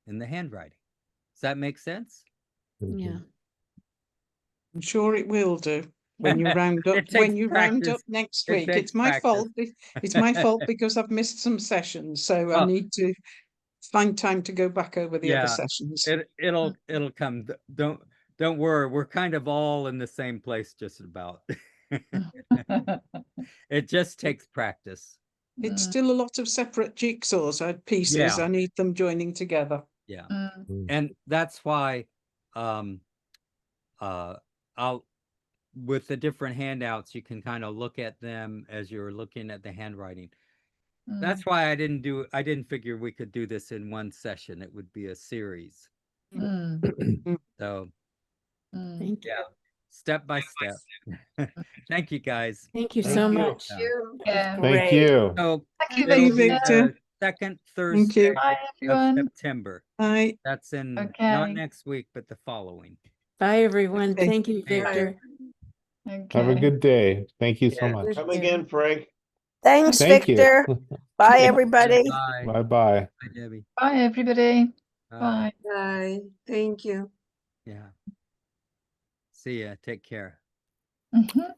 S1: in the handwriting. Does that make sense?
S7: Yeah.
S6: I'm sure it will do when you round up.
S1: It takes
S6: When you round
S1: practice.
S6: up next
S1: It
S6: week,
S1: takes
S6: it's my
S1: practice.
S6: fault. It's my fault because I've missed some sessions, so I
S1: Oh.
S6: need to find time to go back over the other
S1: Yeah,
S6: sessions.
S1: It'll come. Don't worry. We're kind of all in the same place, just about. It just takes practice.
S6: It's still a lot of separate jigsaws, pieces.
S1: Yeah.
S6: I need them joining together.
S1: Yeah.
S7: Mm.
S1: And that's why I'll, with the different handouts, you can kind of look at them as you're looking at the handwriting. That's why I didn't figure we could do this in one session. It would be a series. So
S7: Thank you.
S1: yeah, step by step. Thank you, guys.
S7: Thank you
S5: Thank
S7: so
S5: you.
S7: much.
S3: Yeah.
S5: Thank
S7: Great.
S5: you.
S1: So
S3: Thank
S6: you,
S1: it'll be
S6: Victor.
S1: the second
S6: Thank
S1: Thursday
S6: you.
S3: Bye,
S1: of
S3: everyone.
S1: September.
S6: Bye.
S1: That's in not
S3: Okay.
S1: next week, but the following.
S7: Bye, everyone.
S6: Okay.
S7: Thank you,
S1: Thank
S7: Victor.
S5: Have a
S3: Okay.
S5: good day. Thank you so
S1: Yeah.
S5: much.
S4: Come again, Frank.
S9: Thanks,
S5: Thank you.
S9: Victor. Bye,
S7: Yeah.
S9: everybody.
S1: Bye.
S5: Bye bye.
S1: Bye, Debbie.
S3: Bye, everybody.
S1: Bye.
S3: Bye.
S2: Bye. Thank you.
S1: Yeah. See ya. Take care.
S3: Mhm.